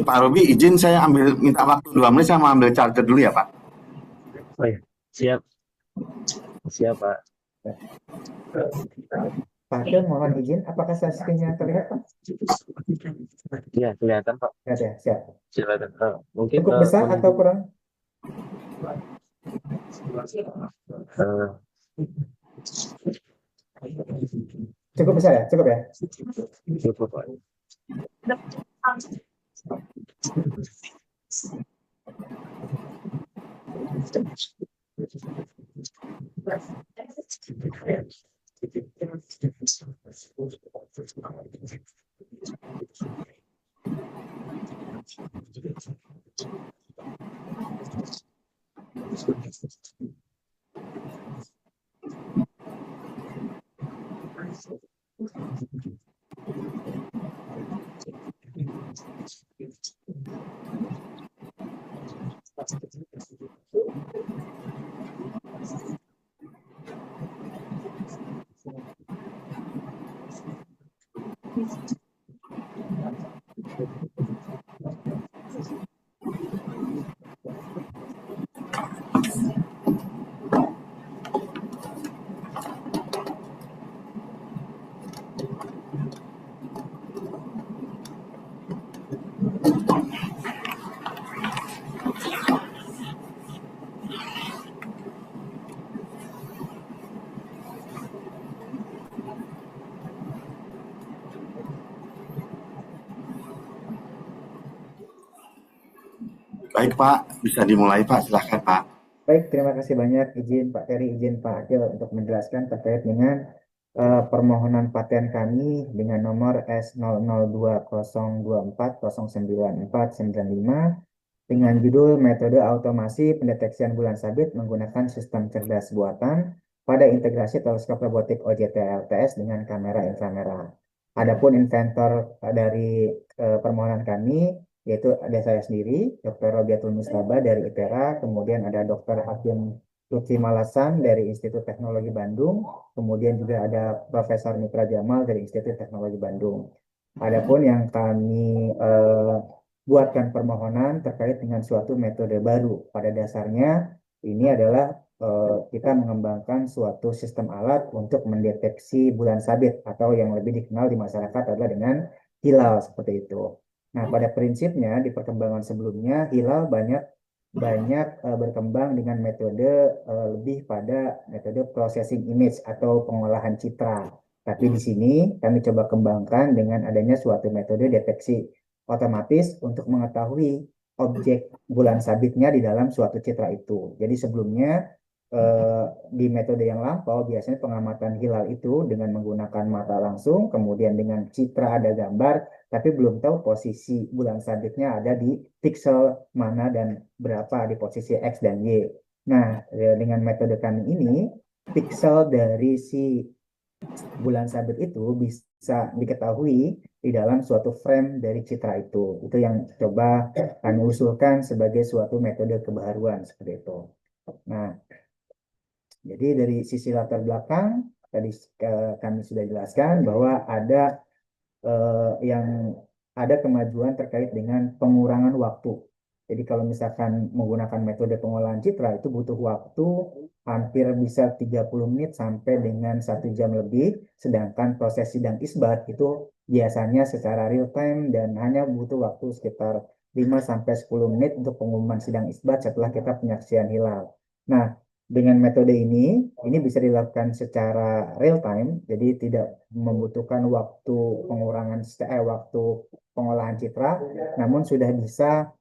Pak Robi, izin saya minta waktu 2 menit, saya mau ambil charger dulu ya Pak. Oh ya, siap, siap Pak. Pak Akil, mohon izin, apakah screen-nya terlihat, Pak? Iya, kelihatan Pak. Lihat ya, siap. Silakan. Mungkin Cukup besar atau menunggu. kurang? eh, Cukup besar ya, cukup ya. cukup Pak. Baik Pak, bisa dimulai Pak, silahkan Pak. Baik, terima kasih banyak izin Pak Ferry, izin Pak Akil untuk menjelaskan terkait dengan permohonan paten kami dengan nomor S002024094495 dengan judul metode automasi pendeteksian bulan sabit menggunakan sistem cerdas buatan pada integrasi teleskop robotik OJT LTS dengan kamera inframerah. Adapun inventor dari permohonan kami yaitu ada saya sendiri, Dr. Robiatul Mustaba dari ITERA, kemudian ada Dr. Hakim Lutfi Malasan dari Institut Teknologi Bandung, kemudian juga ada Profesor Mitra Jamal dari Institut Teknologi Bandung. Adapun yang kami buatkan permohonan terkait dengan suatu metode baru. Pada dasarnya ini adalah kita mengembangkan suatu sistem alat untuk mendeteksi bulan sabit atau yang lebih dikenal di masyarakat adalah dengan hilal seperti itu. Nah, pada prinsipnya di perkembangan sebelumnya hilal banyak banyak berkembang dengan metode lebih pada metode processing image atau pengolahan citra. Tapi di sini kami coba kembangkan dengan adanya suatu metode deteksi otomatis untuk mengetahui objek bulan sabitnya di dalam suatu citra itu. Jadi sebelumnya di metode yang lampau biasanya pengamatan hilal itu dengan menggunakan mata langsung, kemudian dengan citra ada gambar, tapi belum tahu posisi bulan sabitnya ada di pixel mana dan berapa di posisi X dan Y. Nah, dengan metode kami ini, pixel dari si bulan sabit itu bisa diketahui di dalam suatu frame dari citra itu. Itu yang coba kami usulkan sebagai suatu metode kebaruan seperti itu. Nah, jadi dari sisi latar belakang tadi kami sudah jelaskan bahwa ada yang ada kemajuan terkait dengan pengurangan waktu. Jadi kalau misalkan menggunakan metode pengolahan citra itu butuh waktu hampir bisa 30 menit sampai dengan 1 jam lebih, sedangkan proses sidang isbat itu biasanya secara real time dan hanya butuh waktu sekitar 5 sampai 10 menit untuk pengumuman sidang isbat setelah kita penyaksian hilal. Nah, dengan metode ini bisa dilakukan secara real time, jadi tidak membutuhkan waktu pengolahan citra, namun sudah bisa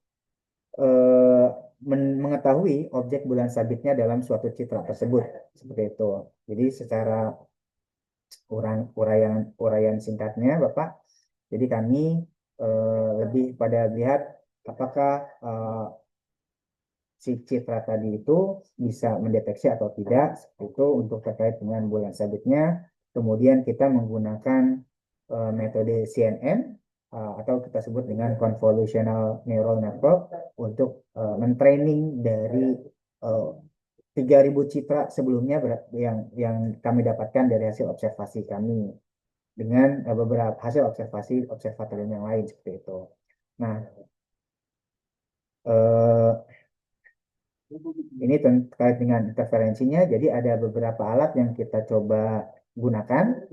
eh, mengetahui objek bulan sabitnya dalam suatu citra tersebut, seperti itu. Jadi secara uraian singkatnya, Bapak, jadi kami lebih pada lihat apakah si citra tadi itu bisa mendeteksi atau tidak, itu untuk terkait dengan bulan sabitnya. Kemudian kita menggunakan metode CNN atau kita sebut dengan convolutional neural network untuk mentraining dari 3.000 citra sebelumnya yang kami dapatkan dari hasil observasi kami. dengan beberapa hasil observasi observatorium yang lain seperti itu. Nah, eh, ini terkait dengan interferensinya. Jadi ada beberapa alat yang kita coba gunakan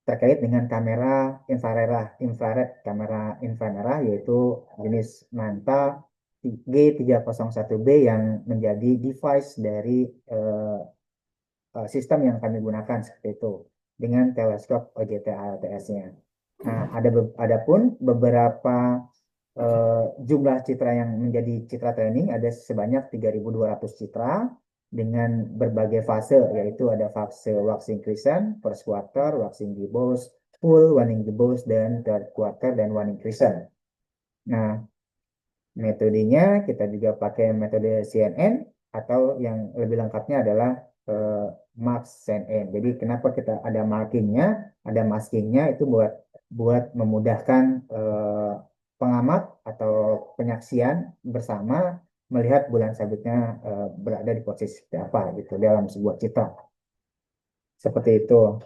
terkait dengan kamera infrared kamera inframerah yaitu jenis Manta G301B yang menjadi device dari sistem yang kami gunakan seperti itu dengan teleskop OJT ALTS-nya. Nah, adapun beberapa jumlah citra yang menjadi citra training ada sebanyak 3.200 citra dengan berbagai fase, yaitu ada fase waxing crescent, first quarter, waxing gibbous, full, waning gibbous, dan third quarter, dan waning crescent. Nah, metodenya kita juga pakai metode CNN atau yang lebih lengkapnya adalah Max CNN. Jadi kenapa kita ada markingnya, ada maskingnya itu buat buat memudahkan pengamat atau penyaksian bersama melihat bulan sabitnya berada di posisi seperti apa gitu dalam sebuah citra. Seperti itu.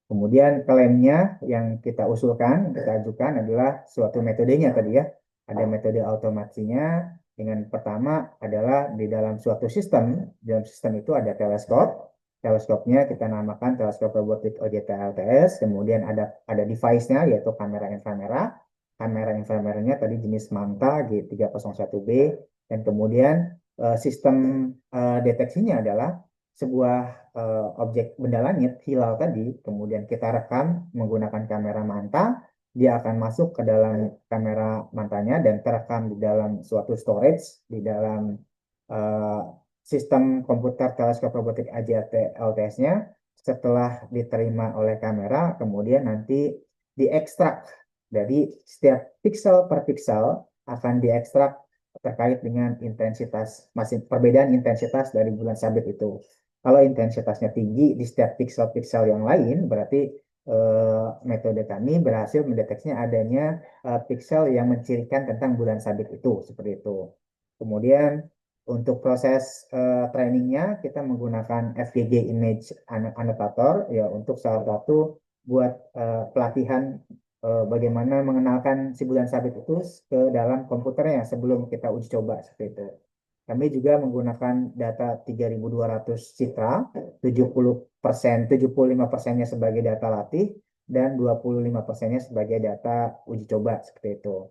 Kemudian klaimnya yang kita usulkan, kita ajukan adalah suatu metodenya tadi ya. Ada metode automasinya dengan pertama adalah di dalam suatu sistem, dalam sistem itu ada teleskop. Teleskopnya kita namakan teleskop robotik OJT LTS, kemudian ada device-nya yaitu kamera inframerah. Kamera inframerahnya tadi jenis Manta G301B dan kemudian sistem deteksinya adalah sebuah objek benda langit hilal tadi, kemudian kita rekam menggunakan kamera manta, dia akan masuk ke dalam kamera mantanya dan terekam di dalam suatu storage di dalam uh, sistem komputer teleskop robotik AJT LTS-nya. Setelah diterima oleh kamera, kemudian nanti diekstrak dari setiap pixel per pixel akan diekstrak terkait dengan intensitas masih perbedaan intensitas dari bulan sabit itu. Kalau intensitasnya tinggi di setiap pixel-pixel yang lain, berarti metode kami berhasil mendeteksinya adanya pixel yang mencirikan tentang bulan sabit itu, seperti itu. Kemudian untuk proses trainingnya kita menggunakan FGG Image Annotator ya untuk salah satu buat pelatihan bagaimana mengenalkan si bulan sabit itu ke dalam komputernya sebelum kita uji coba seperti itu. Kami juga menggunakan data 3.200 citra, 70%, 75%-nya sebagai data latih, dan 25%-nya sebagai data uji coba, seperti itu.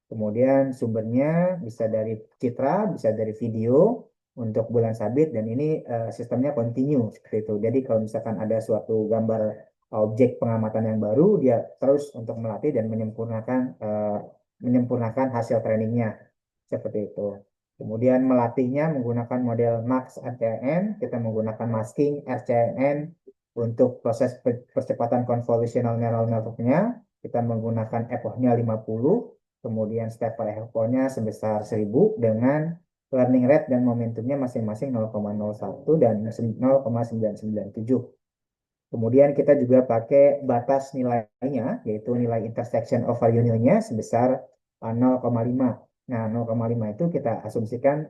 Kemudian sumbernya bisa dari citra, bisa dari video untuk bulan sabit, dan ini sistemnya continue, seperti itu. Jadi kalau misalkan ada suatu gambar objek pengamatan yang baru, dia terus untuk melatih dan menyempurnakan hasil trainingnya, seperti itu. Kemudian melatihnya menggunakan model Max RCN, kita menggunakan masking RCN untuk proses percepatan convolutional neural network-nya, kita menggunakan epochnya 50, kemudian step per epochnya sebesar 1000 dengan learning rate dan momentumnya masing-masing 0,01 dan 0,997. Kemudian kita juga pakai batas nilainya, yaitu nilai intersection over union-nya sebesar 0,5. Nah, 0,5 itu kita asumsikan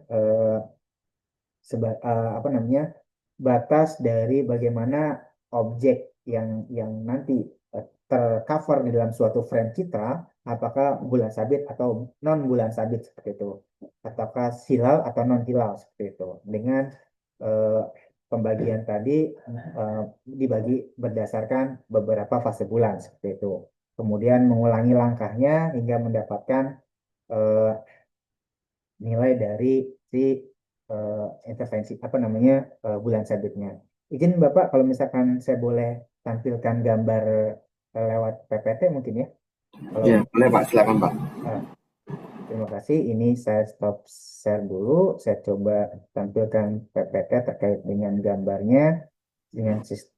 apa namanya batas dari bagaimana objek yang nanti tercover di dalam suatu frame citra, apakah bulan sabit atau non bulan sabit seperti itu, ataukah hilal atau non hilal seperti itu. Dengan pembagian tadi dibagi berdasarkan beberapa fase bulan seperti itu. Kemudian mengulangi langkahnya hingga mendapatkan nilai dari si intervensi apa namanya bulan sabitnya. Izin Bapak kalau misalkan saya boleh tampilkan gambar lewat PPT mungkin ya. Kalau Ya, boleh Pak, silakan Pak. terima kasih. Ini saya stop share dulu. Saya coba tampilkan PPT terkait dengan gambarnya dengan sistem.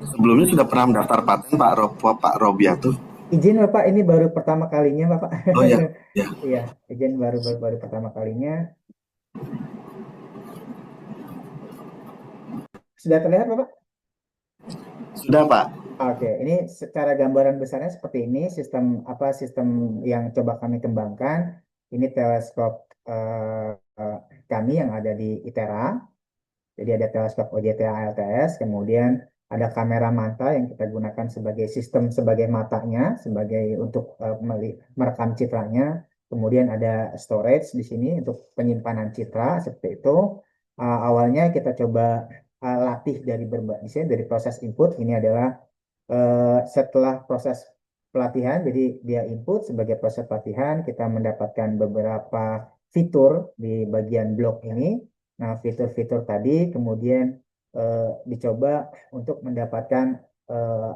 Sebelumnya sudah pernah mendaftar paten Pak Robiatu. Izin Bapak, ini baru pertama kalinya Bapak. Oh ya, ya. Iya, izin baru pertama kalinya. Sudah terlihat Bapak? Sudah Pak. Oke, ini secara gambaran besarnya seperti ini sistem yang coba kami kembangkan. Ini teleskop kami yang ada di ITERA. Jadi ada teleskop OJT ALTS, kemudian ada kamera mata yang kita gunakan sebagai sistem sebagai matanya, sebagai untuk merekam citranya. Kemudian ada storage di sini untuk penyimpanan citra seperti itu. Awalnya kita coba latih dari proses input. Ini adalah setelah proses pelatihan, jadi dia input sebagai proses pelatihan, kita mendapatkan beberapa fitur di bagian blok ini. Nah, fitur-fitur tadi kemudian dicoba untuk mendapatkan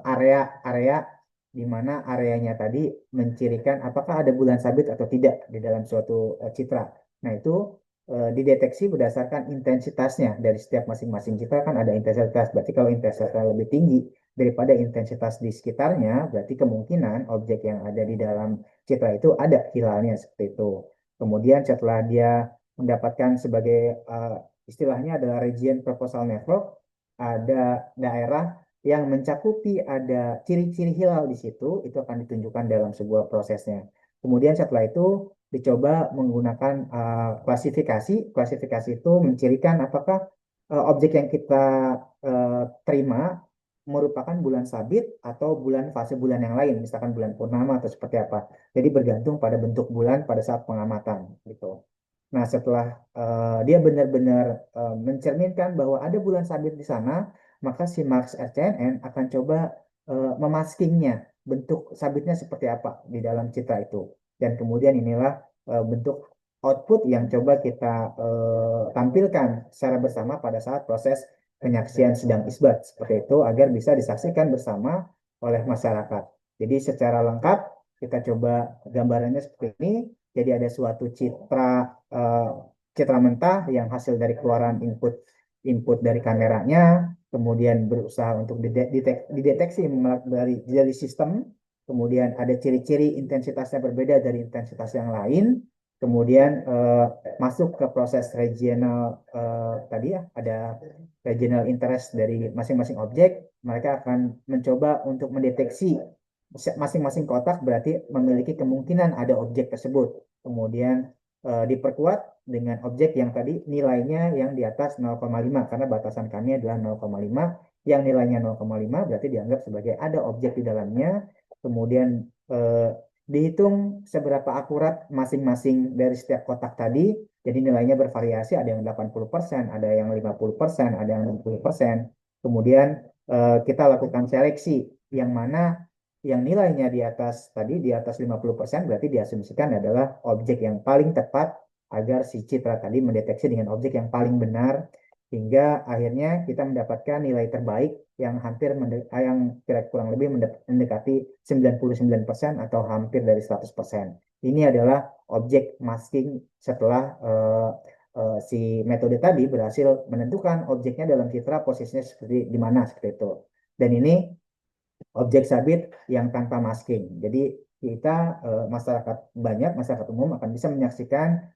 area-area di mana areanya tadi mencirikan apakah ada bulan sabit atau tidak di dalam suatu citra. Nah, itu dideteksi berdasarkan intensitasnya dari setiap masing-masing citra kan ada intensitas. Berarti kalau intensitasnya lebih tinggi daripada intensitas di sekitarnya, berarti kemungkinan objek yang ada di dalam citra itu ada hilalnya seperti itu. Kemudian setelah dia mendapatkan sebagai istilahnya adalah region proposal network, ada daerah yang mencakupi ada ciri-ciri hilal di situ, itu akan ditunjukkan dalam sebuah prosesnya. Kemudian setelah itu dicoba menggunakan klasifikasi. Klasifikasi itu mencirikan apakah objek yang kita terima merupakan bulan sabit atau fase bulan yang lain, misalkan bulan purnama atau seperti apa. Jadi bergantung pada bentuk bulan pada saat pengamatan gitu. Nah, setelah dia benar-benar mencerminkan bahwa ada bulan sabit di sana, maka si Mars RCNN akan coba memaskingnya, bentuk sabitnya seperti apa di dalam citra itu. Dan kemudian inilah bentuk output yang coba kita tampilkan secara bersama pada saat proses penyaksian sidang isbat seperti itu agar bisa disaksikan bersama oleh masyarakat. Jadi secara lengkap kita coba gambarannya seperti ini. Jadi ada suatu citra mentah yang hasil dari keluaran input dari kameranya, kemudian berusaha untuk dideteksi dari sistem, kemudian ada ciri-ciri intensitasnya berbeda dari intensitas yang lain, kemudian masuk ke proses regional tadi ya, ada regional interest dari masing-masing objek. Mereka akan mencoba untuk mendeteksi masing-masing kotak berarti memiliki kemungkinan ada objek tersebut. Kemudian diperkuat dengan objek yang tadi nilainya yang di atas 0,5 karena batasan kami adalah 0,5. Yang nilainya 0,5 berarti dianggap sebagai ada objek di dalamnya. Kemudian dihitung seberapa akurat masing-masing dari setiap kotak tadi. Jadi nilainya bervariasi, ada yang 80%, ada yang 50%, ada yang 60%. Kemudian kita lakukan seleksi yang mana yang nilainya di atas 50% berarti diasumsikan adalah objek yang paling tepat agar si citra tadi mendeteksi dengan objek yang paling benar hingga akhirnya kita mendapatkan nilai terbaik yang yang kurang lebih mendekati 99% atau hampir dari 100%. Ini adalah objek masking setelah si metode tadi berhasil menentukan objeknya dalam citra posisinya seperti di mana seperti itu. Dan ini objek sabit yang tanpa masking. Jadi kita masyarakat umum akan bisa menyaksikan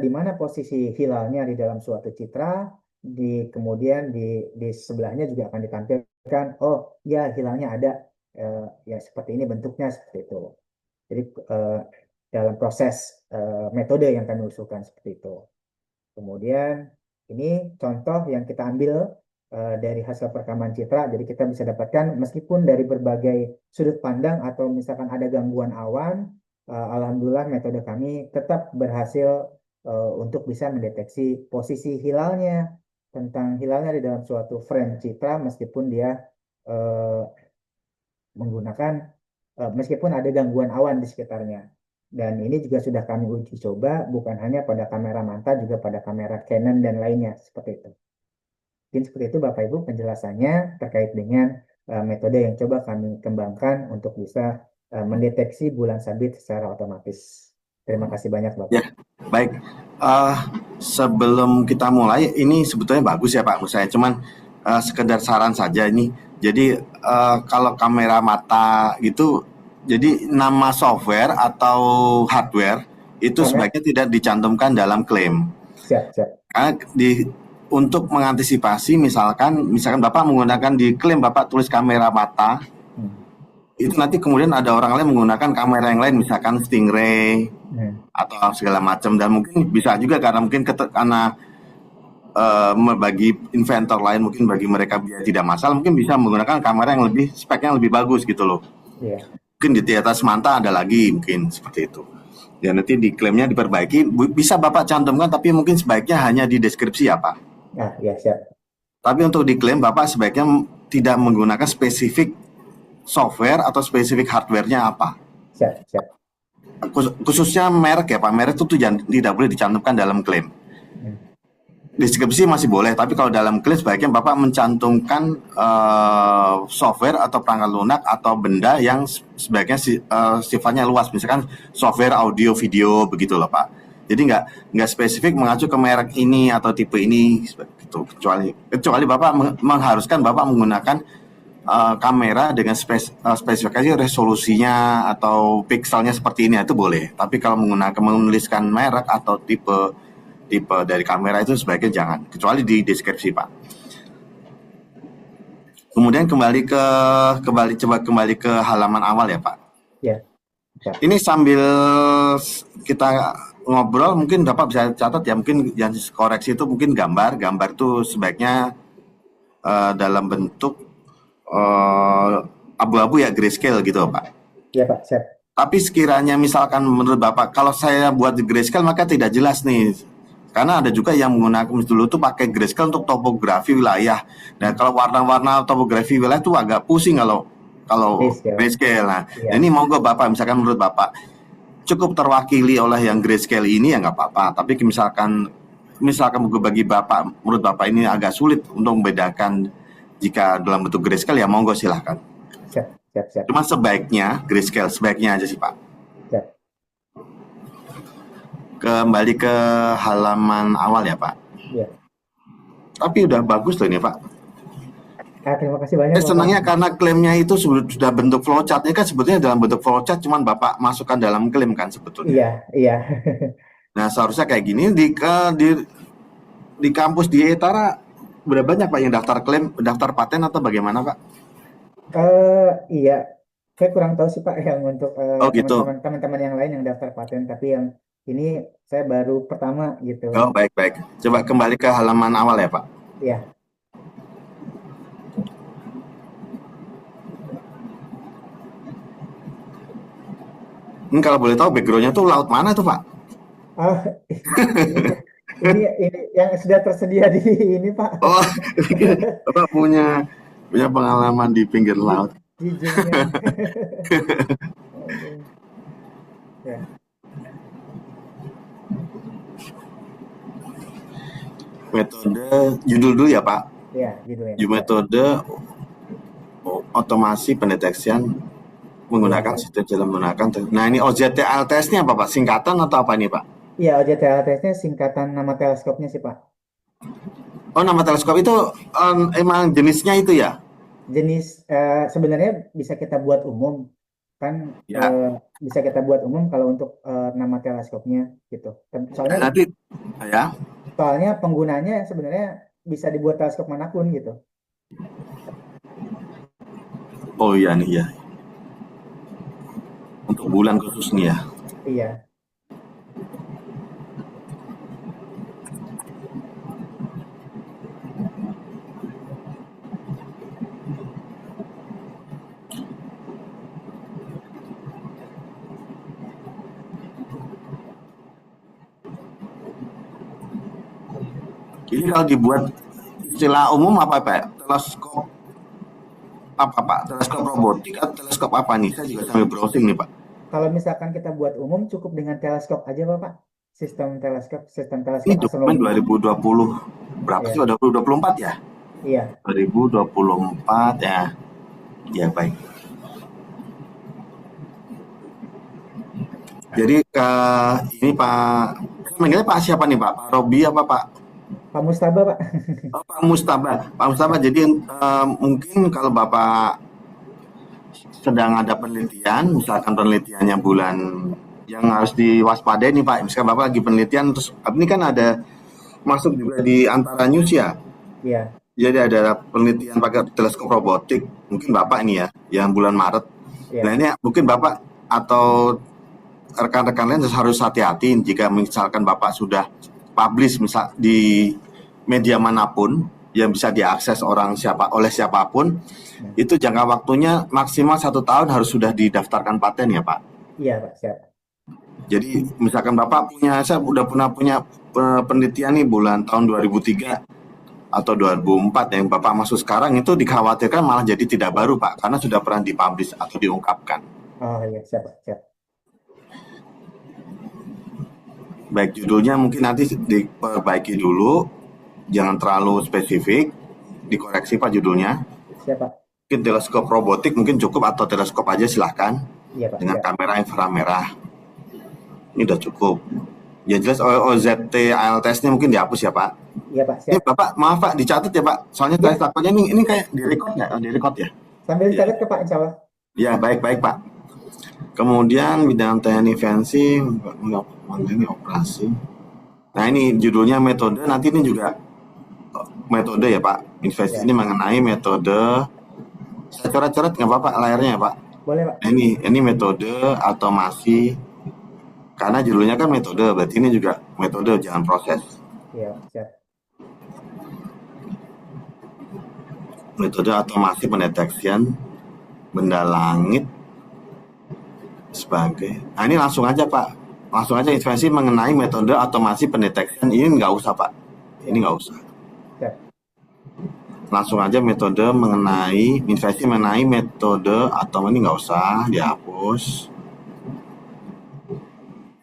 di mana posisi hilalnya di dalam suatu citra, kemudian di sebelahnya juga akan ditampilkan, oh ya hilalnya ada, ya seperti ini bentuknya seperti itu. Jadi dalam proses metode yang kami usulkan seperti itu. Kemudian ini contoh yang kita ambil dari hasil perekaman citra, jadi kita bisa dapatkan meskipun dari berbagai sudut pandang atau misalkan ada gangguan awan, alhamdulillah metode kami tetap berhasil untuk bisa mendeteksi posisi hilalnya, tentang hilalnya di dalam suatu frame citra meskipun dia meskipun ada gangguan awan di sekitarnya. Dan ini juga sudah kami uji coba bukan hanya pada kamera manta, juga pada kamera Canon dan lainnya seperti itu. Mungkin seperti itu Bapak Ibu penjelasannya terkait dengan metode yang coba kami kembangkan untuk bisa mendeteksi bulan sabit secara otomatis. Terima kasih banyak Bapak. Ya, baik. Sebelum kita mulai, ini sebetulnya bagus ya Pak menurut saya. Cuman sekedar saran saja ini. Jadi kalau kamera mata gitu, jadi nama software atau hardware itu sebaiknya tidak dicantumkan dalam klaim. Siap. Karena untuk mengantisipasi misalkan Bapak menggunakan di klaim Bapak tulis kamera mata, itu nanti kemudian ada orang lain menggunakan kamera yang lain misalkan Stingray atau segala macam, dan mungkin bisa juga karena mungkin karena bagi inventor lain, mungkin bagi mereka biaya tidak masalah, mungkin bisa menggunakan kamera yang lebih speknya lebih bagus gitu loh. Iya. Mungkin di atas manta ada lagi, mungkin seperti itu. Ya nanti di klaimnya diperbaiki, bisa Bapak cantumkan, tapi mungkin sebaiknya hanya di deskripsi ya Pak. Nah, ya siap. Tapi untuk diklaim Bapak sebaiknya tidak menggunakan spesifik software atau spesifik hardware-nya apa. Siap, siap. Khususnya merek ya Pak, merek itu tidak boleh dicantumkan dalam klaim. Hmm. Deskripsi masih boleh, tapi kalau dalam klaim sebaiknya Bapak mencantumkan software atau perangkat lunak atau benda yang sebaiknya sifatnya luas, misalkan software audio video begitu loh Pak. Jadi nggak spesifik mengacu ke merek ini atau tipe ini gitu. Kecuali Bapak mengharuskan Bapak menggunakan kamera dengan spesifikasi resolusinya atau pikselnya seperti ini, itu boleh. Tapi kalau menuliskan merek atau tipe dari kamera itu sebaiknya jangan, kecuali di deskripsi Pak. Kemudian kembali ke halaman awal ya Pak. Ya. Ini sambil kita ngobrol mungkin Bapak bisa catat ya, mungkin yang koreksi itu mungkin gambar itu sebaiknya dalam bentuk abu-abu ya, grayscale gitu Pak. Ya Pak, siap. Tapi sekiranya misalkan menurut Bapak kalau saya buat di grayscale maka tidak jelas nih. Karena ada juga yang menggunakan dulu tuh pakai grayscale untuk topografi wilayah. Nah, kalau warna-warna topografi wilayah tuh agak pusing kalau grayscale. Nah, Ya. ini monggo Bapak, misalkan menurut Bapak cukup terwakili oleh yang grayscale ini ya nggak apa-apa. Tapi misalkan bagi Bapak, menurut Bapak ini agak sulit untuk membedakan jika dalam bentuk grayscale ya monggo silahkan. Siap. Cuma sebaiknya grayscale, sebaiknya aja sih Pak. Siap. Kembali ke halaman awal ya Pak. Ya. Tapi udah bagus loh ini Pak. Terima kasih banyak. Senangnya karena klaimnya itu sudah bentuk flowchart. Ini kan sebetulnya dalam bentuk flowchart, cuman Bapak masukkan dalam klaim kan sebetulnya. Iya. Nah seharusnya kayak gini di kampus di Etara berapa banyak Pak yang daftar paten atau bagaimana Pak? Iya. Saya kurang tahu sih Pak yang untuk Gitu. teman-teman yang lain yang daftar paten, tapi yang ini saya baru pertama gitu. Oh baik. Coba kembali ke halaman awal ya Pak. Iya. Ini kalau boleh tahu backgroundnya tuh laut mana tuh Pak? Ini yang sudah tersedia di ini Pak. Oh, Bapak punya pengalaman di pinggir laut. Di Zoom-nya. Ya. Metode judul dulu ya Pak. Ya, judulnya. Metode otomasi pendeteksian menggunakan sistem jalan menggunakan. Nah ini OJT-LTS-nya apa Pak? Singkatan atau apa nih Pak? Iya, OJT-LTS-nya singkatan nama teleskopnya sih Pak. Oh nama teleskop itu emang jenisnya itu ya? Jenis sebenarnya bisa kita buat umum kan, bisa kita buat umum kalau untuk nama teleskopnya gitu. Soalnya nanti ya. Soalnya penggunanya sebenarnya bisa dibuat teleskop manapun gitu. Oh iya nih ya. Untuk bulan khusus nih ya. Iya. Ini kalau dibuat istilah umum apa Pak? Teleskop apa Pak? Teleskop robotik atau teleskop apa nih? Saya juga sambil browsing nih Pak. Kalau misalkan kita buat umum cukup dengan teleskop aja Pak. Sistem teleskop Ini dokumen 2020 berapa sih? 2024 ya? Iya. 2024 ya. Ya baik. Jadi ini Pak, manggilnya Pak siapa nih Pak? Pak Robi apa Pak? Pak Mustaba Pak. Oh, Pak Mustaba. Jadi mungkin kalau Bapak sedang ada penelitian, misalkan penelitiannya bulan yang harus diwaspadai nih Pak. Misalkan Bapak lagi penelitian, terus ini kan ada masuk juga di Antara News ya. Iya. Jadi ada penelitian pakai teleskop robotik, mungkin Bapak ini ya, yang bulan Maret. Iya. Nah ini mungkin Bapak atau rekan-rekan lain harus hati-hati jika misalkan Bapak sudah publish media manapun yang bisa diakses oleh siapapun, itu jangka waktunya maksimal 1 tahun harus sudah didaftarkan paten ya Pak. Iya Pak, siap. Jadi misalkan Bapak saya udah pernah punya penelitian nih bulan tahun 2003 atau 2004 yang Bapak masuk sekarang, itu dikhawatirkan malah jadi tidak baru Pak, karena sudah pernah dipublish atau diungkapkan. Oh iya, siap Pak, siap. Baik, judulnya mungkin nanti diperbaiki dulu, jangan terlalu spesifik, dikoreksi Pak judulnya. Siap Pak. Mungkin teleskop robotik mungkin cukup, atau teleskop aja silahkan, Iya Pak, dengan siap. kamera inframerah. Ini udah cukup. Ya jelas OZT ALTS-nya mungkin dihapus ya Pak. Iya Pak, Ini siap. Bapak, maaf Pak, dicatat ya Pak. Soalnya Iya. saya takutnya ini kayak direcord nggak? Oh, direcord ya? Sambil dicatat ke Pak, insya Allah. Ya, baik-baik Pak. Kemudian bidang teknik fancy, ini operasi. Nah ini judulnya metode, nanti ini juga metode ya Pak. Investasi Ya. ini mengenai metode. Saya coret-coret nggak apa-apa layarnya ya Pak? Boleh Pak. Nah, ini metode automasi. Karena judulnya kan metode, berarti ini juga metode, jangan proses. Iya Pak, siap. Metode automasi pendeteksian benda langit sebagai. Nah ini langsung aja Pak, langsung aja investasi mengenai metode automasi pendeteksian. Ini nggak usah Pak, ini nggak usah. Siap. Langsung aja metode mengenai investasi mengenai metode atau ini nggak usah dihapus.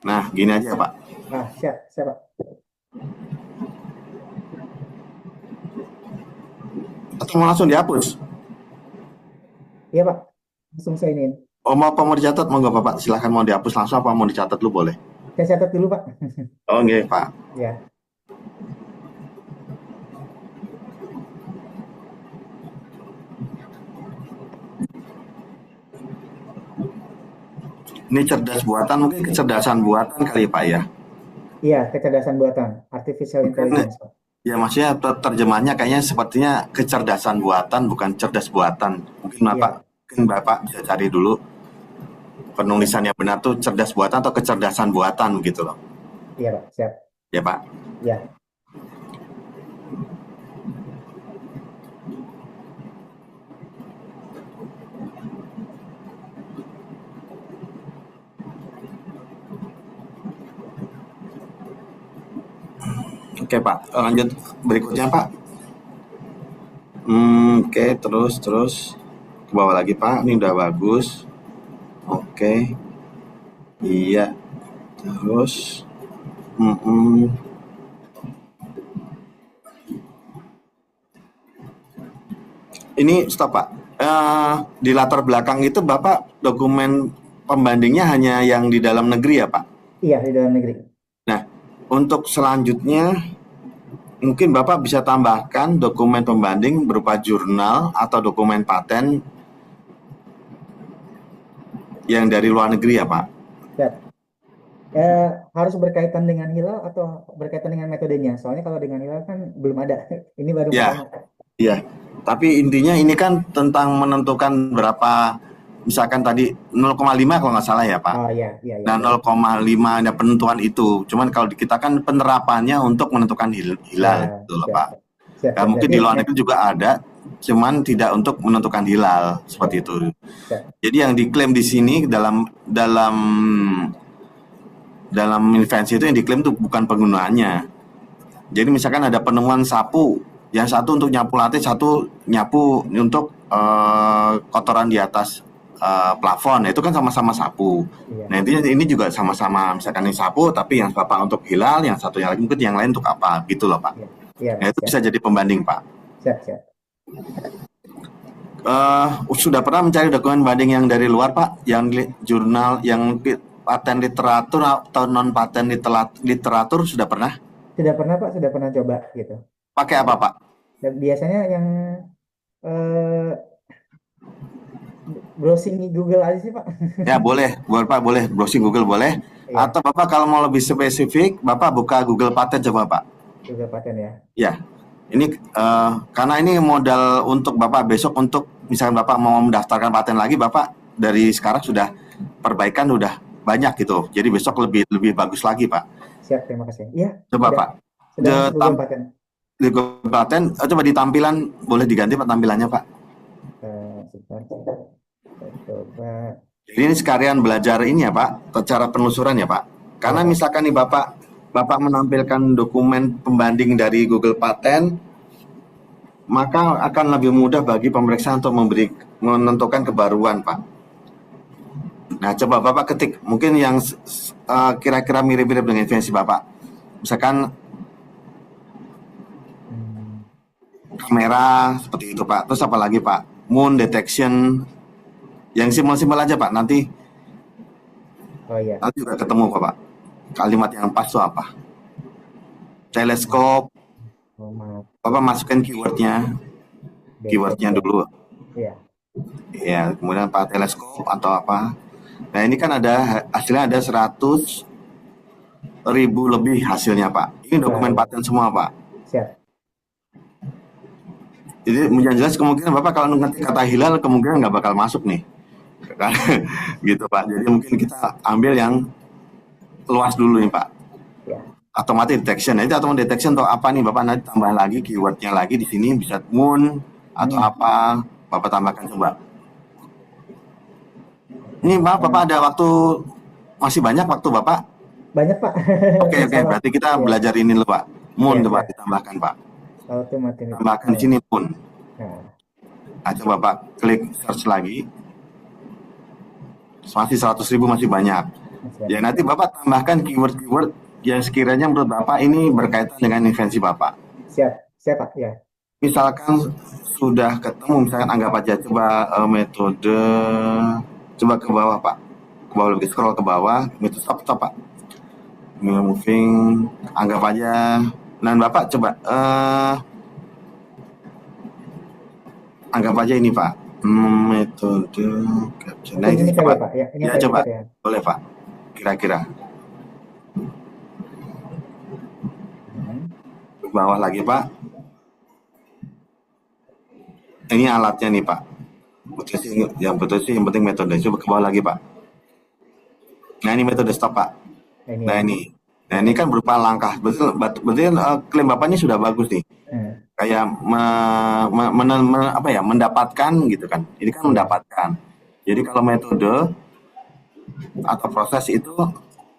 Nah gini aja Pak. Ah, siap Pak. Atau mau langsung dihapus? Iya Pak, langsung saya ini. Oh mau apa mau dicatat? Mau nggak Bapak? Silahkan, mau dihapus langsung apa mau dicatat dulu boleh? Saya catat dulu Pak. Oh nggih Pak. Ya. Ini cerdas buatan, mungkin kecerdasan buatan kali Pak ya? Iya, kecerdasan buatan, artificial intelligence Pak. Ya maksudnya terjemahnya kayaknya sepertinya kecerdasan buatan, bukan cerdas buatan. Mungkin Bapak bisa cari dulu penulisan yang benar tuh cerdas buatan atau kecerdasan buatan gitu loh. Iya Pak, siap. Ya Pak. Ya. Oke Pak, lanjut berikutnya Pak. Oke, terus ke bawah lagi Pak, ini udah bagus. Oke, iya, terus ini stop Pak. Di latar belakang itu Bapak dokumen pembandingnya hanya yang di dalam negeri ya Pak? Iya, di dalam negeri. Nah, untuk selanjutnya mungkin Bapak bisa tambahkan dokumen pembanding berupa jurnal atau dokumen paten yang dari luar negeri ya Pak? Siap. Harus berkaitan dengan hilal atau berkaitan dengan metodenya? Soalnya kalau dengan hilal kan belum ada. Ini baru Ya. pertama. Iya, tapi intinya ini kan tentang menentukan berapa, misalkan tadi 0,5 kalau nggak salah ya Pak? Oh iya. Nah 0,5 ada penentuan itu, cuman kalau di kita kan penerapannya untuk menentukan hilal Ya, gitu loh Pak. Siap. Nah, mungkin di luar negeri juga ada, cuman tidak untuk menentukan hilal seperti itu. Siap. Jadi yang diklaim di sini dalam invensi itu yang diklaim itu bukan penggunaannya. Jadi misalkan ada penemuan sapu, yang satu untuk nyapu lantai, satu nyapu untuk kotoran di atas plafon, itu kan sama-sama sapu. Iya. Nah intinya ini juga sama-sama, misalkan ini sapu, tapi yang Bapak untuk hilal, yang satunya lagi mungkin yang lain untuk apa, gitu loh Pak. Iya. Nah itu bisa jadi pembanding Pak. Siap. Sudah pernah mencari dokumen banding yang dari luar Pak, yang jurnal, yang paten literatur atau non paten literatur sudah pernah? Sudah pernah Pak, sudah pernah coba gitu. Pakai apa Pak? Dan biasanya yang browsing Google aja sih Pak. Ya boleh Pak, boleh browsing Google boleh. Iya. Atau Bapak kalau mau lebih spesifik, Bapak buka Google Paten coba Pak. Google Paten ya. Ya, ini karena ini modal untuk Bapak besok, untuk misalkan Bapak mau mendaftarkan paten lagi, Bapak dari sekarang sudah perbaikan udah banyak gitu. Jadi besok lebih bagus lagi Pak. Siap, terima kasih. Iya. Coba Pak. Sudah Google Paten. di kabupaten, coba di tampilan boleh diganti Pak tampilannya Pak. Sebentar, saya coba. Jadi ini sekalian belajar ini ya Pak, cara penelusuran ya Pak. Karena Iya, Pak. misalkan nih Bapak menampilkan dokumen pembanding dari Google Patent, maka akan lebih mudah bagi pemeriksa untuk menentukan kebaruan Pak. Nah coba Bapak ketik mungkin yang kira-kira mirip-mirip dengan invensi Bapak. Misalkan Hmm, kamera seperti itu Pak. Terus apa lagi Pak? Moon detection. Yang simpel-simpel aja Pak. Nanti oh iya, juga ketemu kok Pak. Kalimat yang pas itu apa? Teleskop. oh, maaf. Bapak masukkan keywordnya Detection. dulu. Iya, Ya, kemudian Pak teleskop atau apa. Nah ini kan ada hasilnya ada 100.000 lebih hasilnya Pak. Ini dokumen iya. paten semua Pak. Siap. Jadi yang jelas kemungkinan Bapak kalau ngetik kata hilal kemungkinan nggak bakal masuk nih. Gitu Pak. Jadi mungkin kita ambil yang luas dulu nih Pak. Ya, Automatic detection. Nah, itu automatic detection atau apa nih Bapak nanti tambah lagi keywordnya lagi di sini bisa moon atau apa Bapak tambahkan coba. Ini Bapak ada waktu masih banyak waktu Bapak. banyak Pak. Oke, berarti kita Iya. belajar ini dulu Pak. Moon Iya, coba iya. ditambahkan Pak. Automatic. Tambahkan di sini moon. Nah, Nah, coba Pak klik search lagi. Masih 100.000 masih banyak. masih Ya ada. nanti Bapak tambahkan keyword-keyword yang sekiranya menurut Bapak ini berkaitan dengan invensi Bapak. Siap, siap Pak. Ya, Misalkan sudah ketemu, misalkan anggap aja coba metode, coba ke bawah Pak, ke bawah lebih scroll ke bawah, metode stop Pak, moving, anggap aja, dan Bapak coba anggap aja ini Pak, metode caption. Nah ini ini kali coba, ya Pak. Ya, ini ya yang coba, paling cepat ya. boleh Pak, kira-kira Hmm. ke bawah lagi Pak. Ini alatnya nih Pak. Yang betul sih yang penting metode. Coba ke bawah lagi Pak. Nah ini metode stop Pak. Ini Nah ya. ini kan berupa langkah. Betul klaim Bapak ini sudah bagus nih. Hmm. Kayak mendapatkan gitu kan. Ini kan mendapatkan. Jadi kalau metode atau proses itu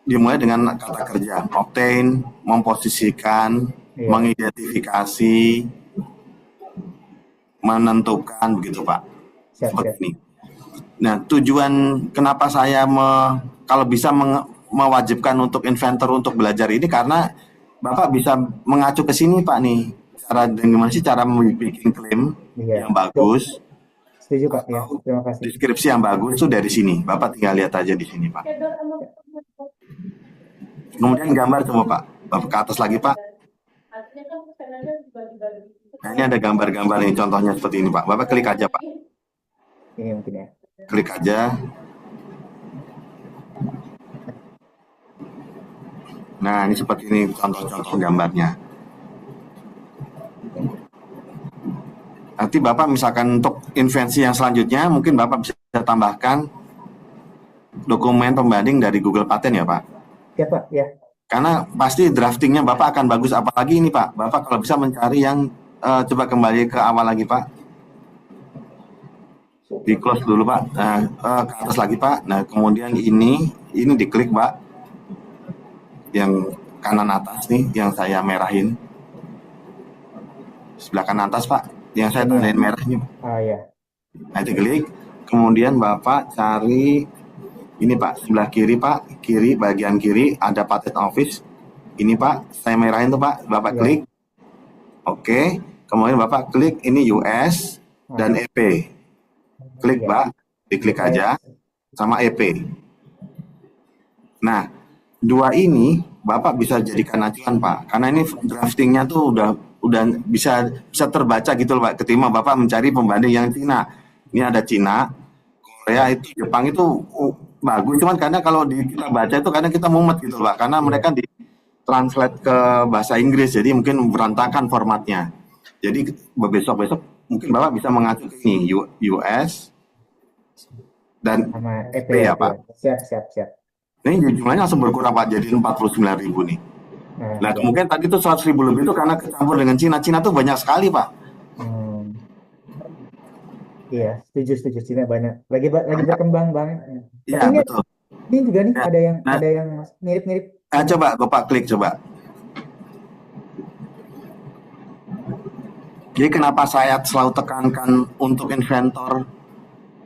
dimulai dengan kata kerja obtain, memposisikan, Iya. mengidentifikasi, menentukan begitu Pak. Siap, Seperti siap. ini. Nah, tujuan kenapa saya kalau bisa mewajibkan untuk inventor untuk belajar ini karena Bapak bisa mengacu ke sini Pak nih. Gimana sih cara membuat klaim Iya. yang bagus, Setuju Pak. Ya, terima kasih. deskripsi yang bagus itu dari sini. Bapak tinggal lihat aja di sini Pak. Kemudian gambar coba Pak. Bapak ke atas lagi Pak. Nah, ini ada gambar-gambar ini contohnya seperti ini Pak. Bapak klik aja Pak. Ini mungkin ya. Klik aja. Nah, ini seperti ini contoh-contoh gambarnya. Nanti Bapak misalkan untuk invensi yang selanjutnya, mungkin Bapak bisa tambahkan dokumen pembanding dari Google Patent ya Pak. Ya Pak. Ya. Karena pasti draftingnya Bapak akan bagus. Apalagi ini Pak, Bapak kalau bisa mencari yang, coba kembali ke awal lagi Pak. Di close dulu Pak. Nah, ke atas lagi Pak. Nah, kemudian ini diklik Pak. Yang kanan atas nih, yang saya merahin. Sebelah kanan atas Pak, yang saya tandain merahnya. Ya. Nah, itu klik. Kemudian Bapak cari ini Pak, sebelah kiri Pak, bagian kiri ada patent office. Ini Pak, saya merahin tuh Pak, Bapak klik. Oke, kemudian Bapak klik ini US dan EP. Klik Pak, diklik aja sama EP. Nah, dua ini Bapak bisa jadikan acuan Pak, karena ini draftingnya tuh udah bisa terbaca gitu loh Pak. Ketika Bapak mencari pembanding yang Cina, ini ada Cina, Korea itu, Jepang itu bagus, cuman karena kalau kita baca itu kadang kita mumet gitu Pak, karena mereka di translate ke bahasa Inggris, jadi mungkin berantakan formatnya. Jadi besok mungkin Bapak bisa mengacu ke ini US dan sama EP ya Pak. Siap. Ini jumlahnya langsung berkurang Pak, jadi 49.000 nih. Nah, Nah, ya. kemungkinan tadi tuh 100.000 lebih itu karena kecampur dengan Cina. Cina tuh banyak sekali, Pak. Hmm, iya, setuju, setuju. Cina banyak. Lagi berkembang banget. Tapi Iya, ini betul. juga nih Ya. ada yang Nah, mirip-mirip Cina. coba Bapak klik coba. Jadi kenapa saya selalu tekankan untuk inventor,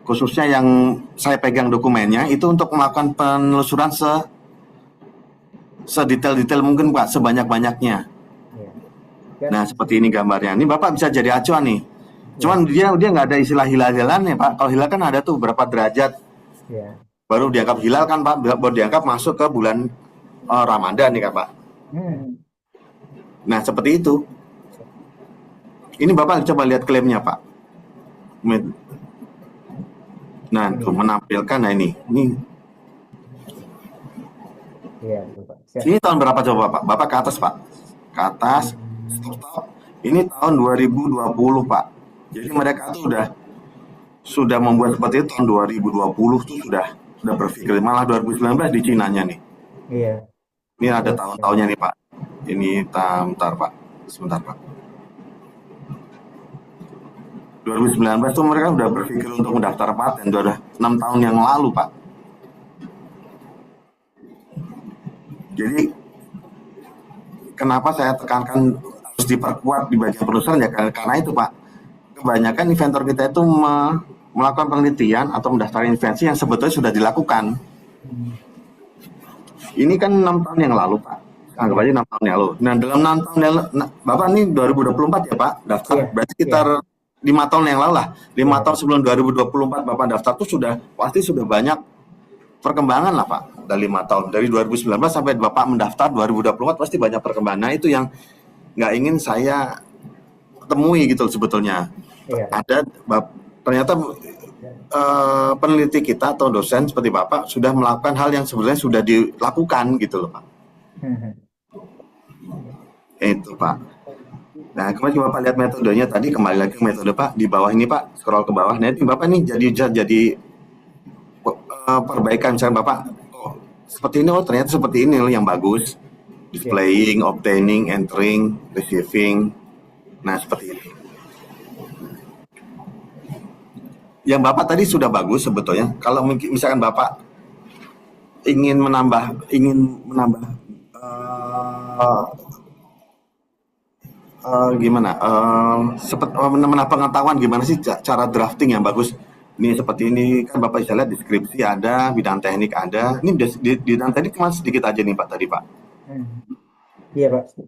khususnya yang saya pegang dokumennya, itu untuk melakukan penelusuran sedetail-detail mungkin, Pak, sebanyak-banyaknya. Iya. Siap. Nah, seperti ini gambarnya. Ini Bapak bisa jadi acuan nih. Iya, Cuman dia nggak ada istilah hilal-hilalan ya, Pak. Kalau hilal kan ada tuh berapa derajat iya. baru dianggap hilal kan, Pak. Baru dianggap masuk ke bulan Ramadan nih, Kak, Pak. Hmm. Nah, seperti itu. Ini Bapak coba lihat klaimnya, Pak. Nah, Ini. tuh menampilkan, nah ini Iya, betul, Pak. Siap. ini tahun berapa coba, Pak? Bapak ke atas, Pak. Ke atas. Hmm. Stop. Ini tahun 2020, Pak. Jadi mereka tuh sudah membuat seperti itu tahun 2020 tuh sudah berpikir, malah 2019 di Cinanya nih. Iya. Ini ada Betul. tahun-tahunnya nih, Pak. Ini bentar, Pak. Sebentar, Pak. 2019 tuh mereka udah berpikir untuk mendaftar paten, udah 6 tahun yang lalu, Pak. Jadi kenapa saya tekankan harus diperkuat di bagian penelusuran ya karena itu, Pak. Kebanyakan inventor kita itu melakukan penelitian atau mendaftar invensi yang sebetulnya sudah dilakukan. Hmm. Ini kan 6 tahun yang lalu, Pak. Anggap aja 6 tahun yang lalu. Nah, dalam 6 tahun yang lalu, Bapak ini 2024 ya, Pak, daftar. Iya, Berarti sekitar 5 tahun yang lalu lah. 5 iya. tahun sebelum 2024 Bapak daftar tuh pasti sudah banyak perkembangan lah, Pak. Dari 5 tahun. Dari 2019 sampai Bapak mendaftar 2024 pasti banyak perkembangan. Nah, itu yang nggak ingin saya temui gitu sebetulnya. Iya. Ternyata peneliti kita atau dosen seperti Bapak sudah melakukan hal yang sebenarnya sudah dilakukan gitu loh, Pak. Hmm. Itu, Pak. Nah, kemarin Bapak lihat metodenya tadi, kembali lagi ke metode, Pak. Di bawah ini, Pak, scroll ke bawah. Nah, ini Bapak nih jadi perbaikan misalnya Bapak. Oh, seperti ini, oh ternyata seperti ini loh yang bagus. Displaying, obtaining, entering, receiving. Nah, seperti ini. Yang Bapak tadi sudah bagus sebetulnya. Kalau misalkan Bapak ingin menambah gimana? Seperti menambah pengetahuan gimana sih cara drafting yang bagus. Ini seperti ini kan Bapak bisa lihat deskripsi ada, bidang teknik ada. Ini bidang teknik cuma sedikit aja nih Pak tadi, Pak. Hmm. Iya, Pak.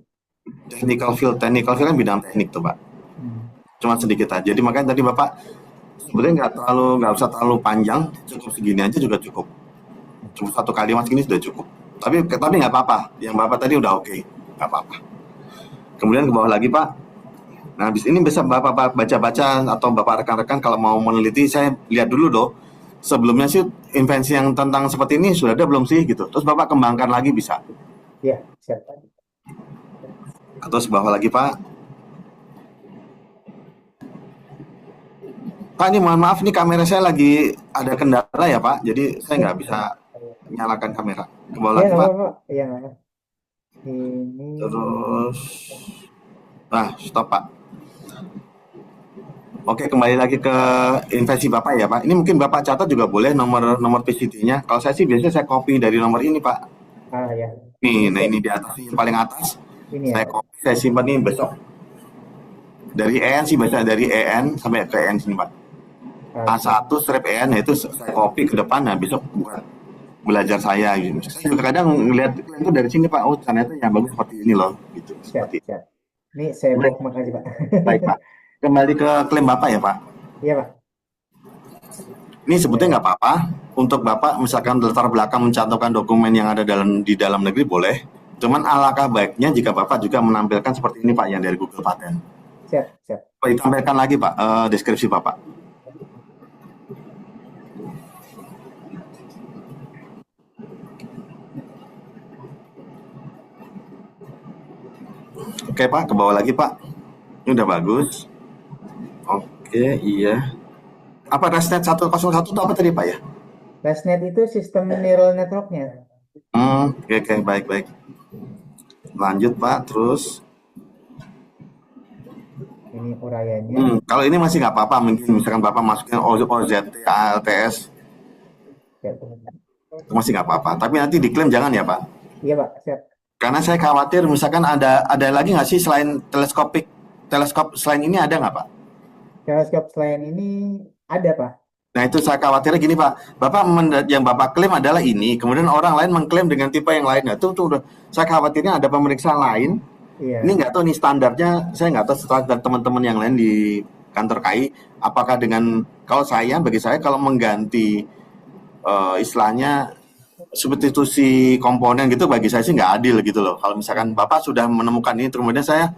Technical field kan bidang teknik tuh, Pak. Hmm. Cuma sedikit aja. Jadi makanya tadi Bapak sebenarnya nggak usah terlalu panjang, cukup segini aja juga cukup. Cuma satu kalimat segini sudah cukup. Tapi nggak apa-apa. Yang Bapak tadi udah oke, nggak apa-apa. Kemudian ke bawah lagi, Pak. Nah, habis ini bisa Bapak baca-baca atau Bapak rekan-rekan kalau mau meneliti, saya lihat dulu dong. Sebelumnya sih invensi yang tentang seperti ini sudah ada belum sih gitu. Terus Bapak kembangkan lagi bisa. Iya, siap. Atau sebawah lagi, Pak. Pak, ini mohon maaf nih kamera saya lagi ada kendala ya, Pak. Jadi saya nggak bisa nyalakan kamera. Ke bawah Iya, lagi, nggak Pak. apa-apa. Iya, nggak apa. Ini. Terus, stop, Pak. Oke, kembali lagi ke invensi Bapak ya, Pak. Ini mungkin Bapak catat juga boleh nomor PCT-nya. Kalau saya sih biasanya saya copy dari nomor ini, Pak. Ah, ya. Nah ini di atas, yang paling atas. Ini ya. Saya copy, saya simpan ini besok. Dari EN sih, biasanya dari EN sampai ke EN sini, Pak. A1 strip EN, itu saya copy ke depan, nah besok buat belajar saya gitu. Saya juga kadang ngeliat itu dari sini, Pak. Oh, ternyata yang bagus seperti ini loh, gitu. Siap, Seperti. siap. Ini saya bookmark aja, Pak. Baik, Pak. Kembali ke klaim Bapak ya, Pak. Iya, Pak. Ini sebetulnya nggak apa-apa. Untuk Bapak misalkan latar belakang mencantumkan dokumen yang ada di dalam negeri boleh. Cuman alangkah baiknya jika Bapak juga menampilkan seperti ini, Pak, yang dari Google Patent. Siap, siap. Pak, ditampilkan lagi, Pak, deskripsi Bapak. Oke, Pak, ke bawah lagi, Pak. Ini udah bagus. Oke, iya. Apa ResNet 101 itu apa tadi, Pak ya? ResNet itu sistem neural network-nya. Oke, baik. Lanjut Pak, terus. Ini uraiannya. Kalau ini masih nggak apa-apa, mungkin misalkan Bapak masukin OZT, ALTS, Siap. itu masih nggak apa-apa. Tapi nanti diklaim jangan ya Pak. Iya Pak, siap. Karena saya khawatir misalkan ada lagi nggak sih selain teleskop selain ini ada nggak Pak? Teleskop selain ini ada Pak. Nah itu saya khawatirnya gini Pak, yang Bapak klaim adalah ini, kemudian orang lain mengklaim dengan tipe yang lain. Nah, itu udah, saya khawatirnya ada pemeriksaan lain. Ini Iya, nggak tahu nih standarnya, saya nggak tahu standar teman-teman yang lain di kantor KAI, apakah bagi saya kalau mengganti istilahnya substitusi komponen gitu bagi saya sih nggak adil gitu loh. Kalau misalkan Bapak sudah menemukan ini, kemudian saya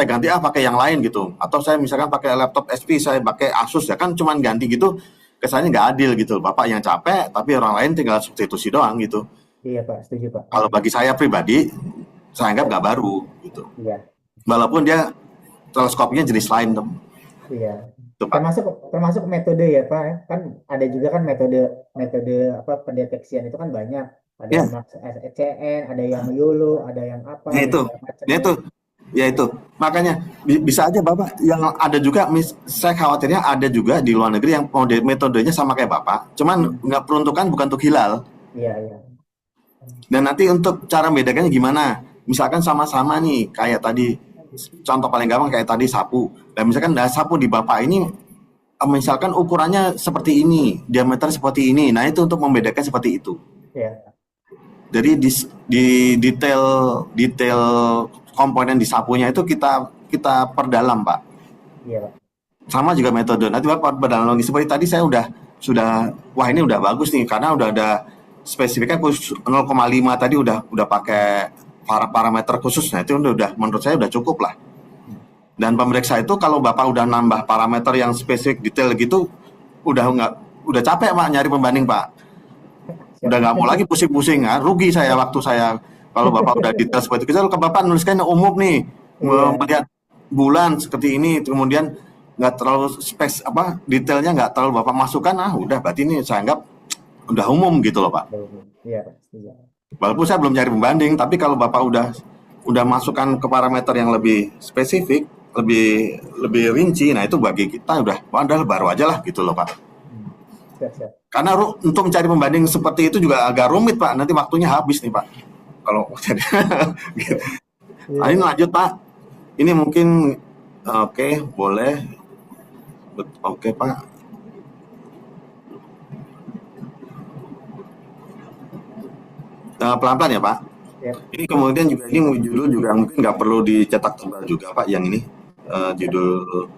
ganti pakai yang lain gitu. Atau saya misalkan pakai laptop HP, saya pakai Asus ya kan cuman ganti gitu, kesannya nggak adil gitu. Bapak yang capek, tapi orang lain tinggal substitusi doang gitu. iya Pak, setuju Pak. Kalau bagi saya pribadi, saya anggap nggak baru gitu. Iya, Walaupun dia teleskopnya jenis lain tuh. iya. Itu Pak. Termasuk metode ya Pak, ya. Kan ada juga kan metode metode apa pendeteksian itu kan banyak. Ada Ya, yang Max SCN, ada yang YOLO, ada yang apa, ya ada itu. segala macam Ya ya. itu. Ya itu. Makanya bisa aja Bapak yang ada juga saya khawatirnya ada juga di luar negeri yang metodenya sama kayak Bapak, cuman nggak peruntukan bukan untuk hilal. Iya, iya. Dan nanti untuk cara membedakannya gimana? Misalkan sama-sama nih, kayak tadi, contoh paling gampang kayak tadi sapu. Dan misalkan sapu di Bapak ini, misalkan ukurannya seperti ini, diameter seperti ini. Nah itu untuk membedakan seperti itu. Iya, Jadi di detail komponen di sapunya itu kita perdalam Pak. iya Pak. Sama juga metode. Nanti Bapak perdalam lagi. Seperti tadi saya wah ini udah bagus nih karena udah ada spesifiknya khusus 0,5 tadi udah pakai parameter khusus. Nah itu menurut saya udah cukup lah. Dan pemeriksa itu kalau Bapak udah nambah parameter yang spesifik detail gitu udah capek Pak nyari pembanding Pak. Siap. Udah nggak mau lagi pusing-pusing kan, rugi saya waktu saya kalau Bapak udah detail seperti itu. Kalau ke Bapak nuliskan yang umum nih, Iya, melihat bulan seperti ini, kemudian nggak terlalu detailnya nggak terlalu Bapak masukkan, udah berarti ini saya anggap udah umum gitu loh Pak. iya Pak, setuju. Walaupun saya belum cari pembanding, tapi kalau Bapak udah masukkan ke parameter yang lebih spesifik, lebih rinci, nah itu bagi kita udah baru aja lah gitu loh Pak. Siap, siap. Karena untuk mencari pembanding seperti itu juga agak rumit Pak, nanti waktunya habis nih Pak. Kalau jadi, gitu. Nah, ini lanjut Pak. Ini mungkin oke, boleh. Oke Pak. Pelan-pelan ya Pak. Siap. Ini kemudian juga ini judul juga mungkin nggak perlu dicetak tebal juga Pak. Yang ini judul.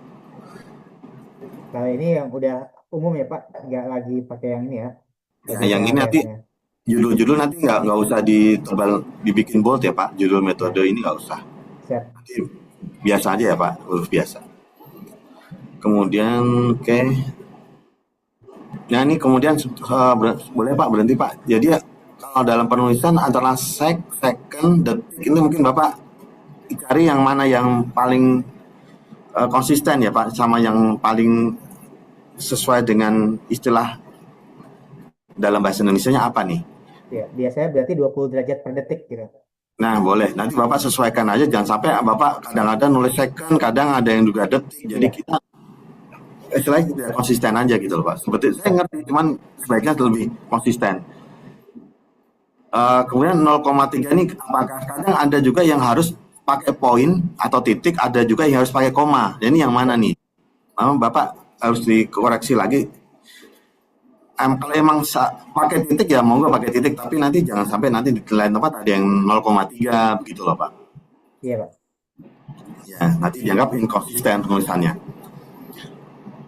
Kalau ini yang udah umum ya Pak, nggak lagi pakai yang ini ya. Ya, yang ini nanti judul-judul nanti nggak usah dibikin bold ya Pak. Judul metode ini nggak usah. Siap. Nanti biasa aja ya Pak, huruf biasa. Kemudian oke. Nah ini kemudian boleh Pak berhenti Pak. Jadi kalau dalam penulisan antara second, detik ini mungkin Bapak cari yang mana yang paling konsisten ya Pak, sama yang paling sesuai dengan istilah dalam bahasa Indonesianya apa nih? Ya, biasanya berarti 20 derajat per detik gitu. Nah boleh, nanti Bapak sesuaikan aja, jangan sampai Bapak kadang-kadang nulis second, kadang ada yang juga detik, jadi kita istilahnya tidak konsisten aja gitu loh Pak. Seperti saya ngerti, cuman sebaiknya lebih konsisten. Kemudian 0,3 ini apakah kadang ada juga yang harus pakai poin atau titik, ada juga yang harus pakai koma. Ini yang mana nih? Bapak harus dikoreksi lagi. Kalau emang pakai titik ya mau nggak pakai titik, tapi nanti jangan sampai nanti di lain tempat ada yang 0,3 begitu loh Pak. Iya Pak. Ya, nanti dianggap inkonsisten penulisannya.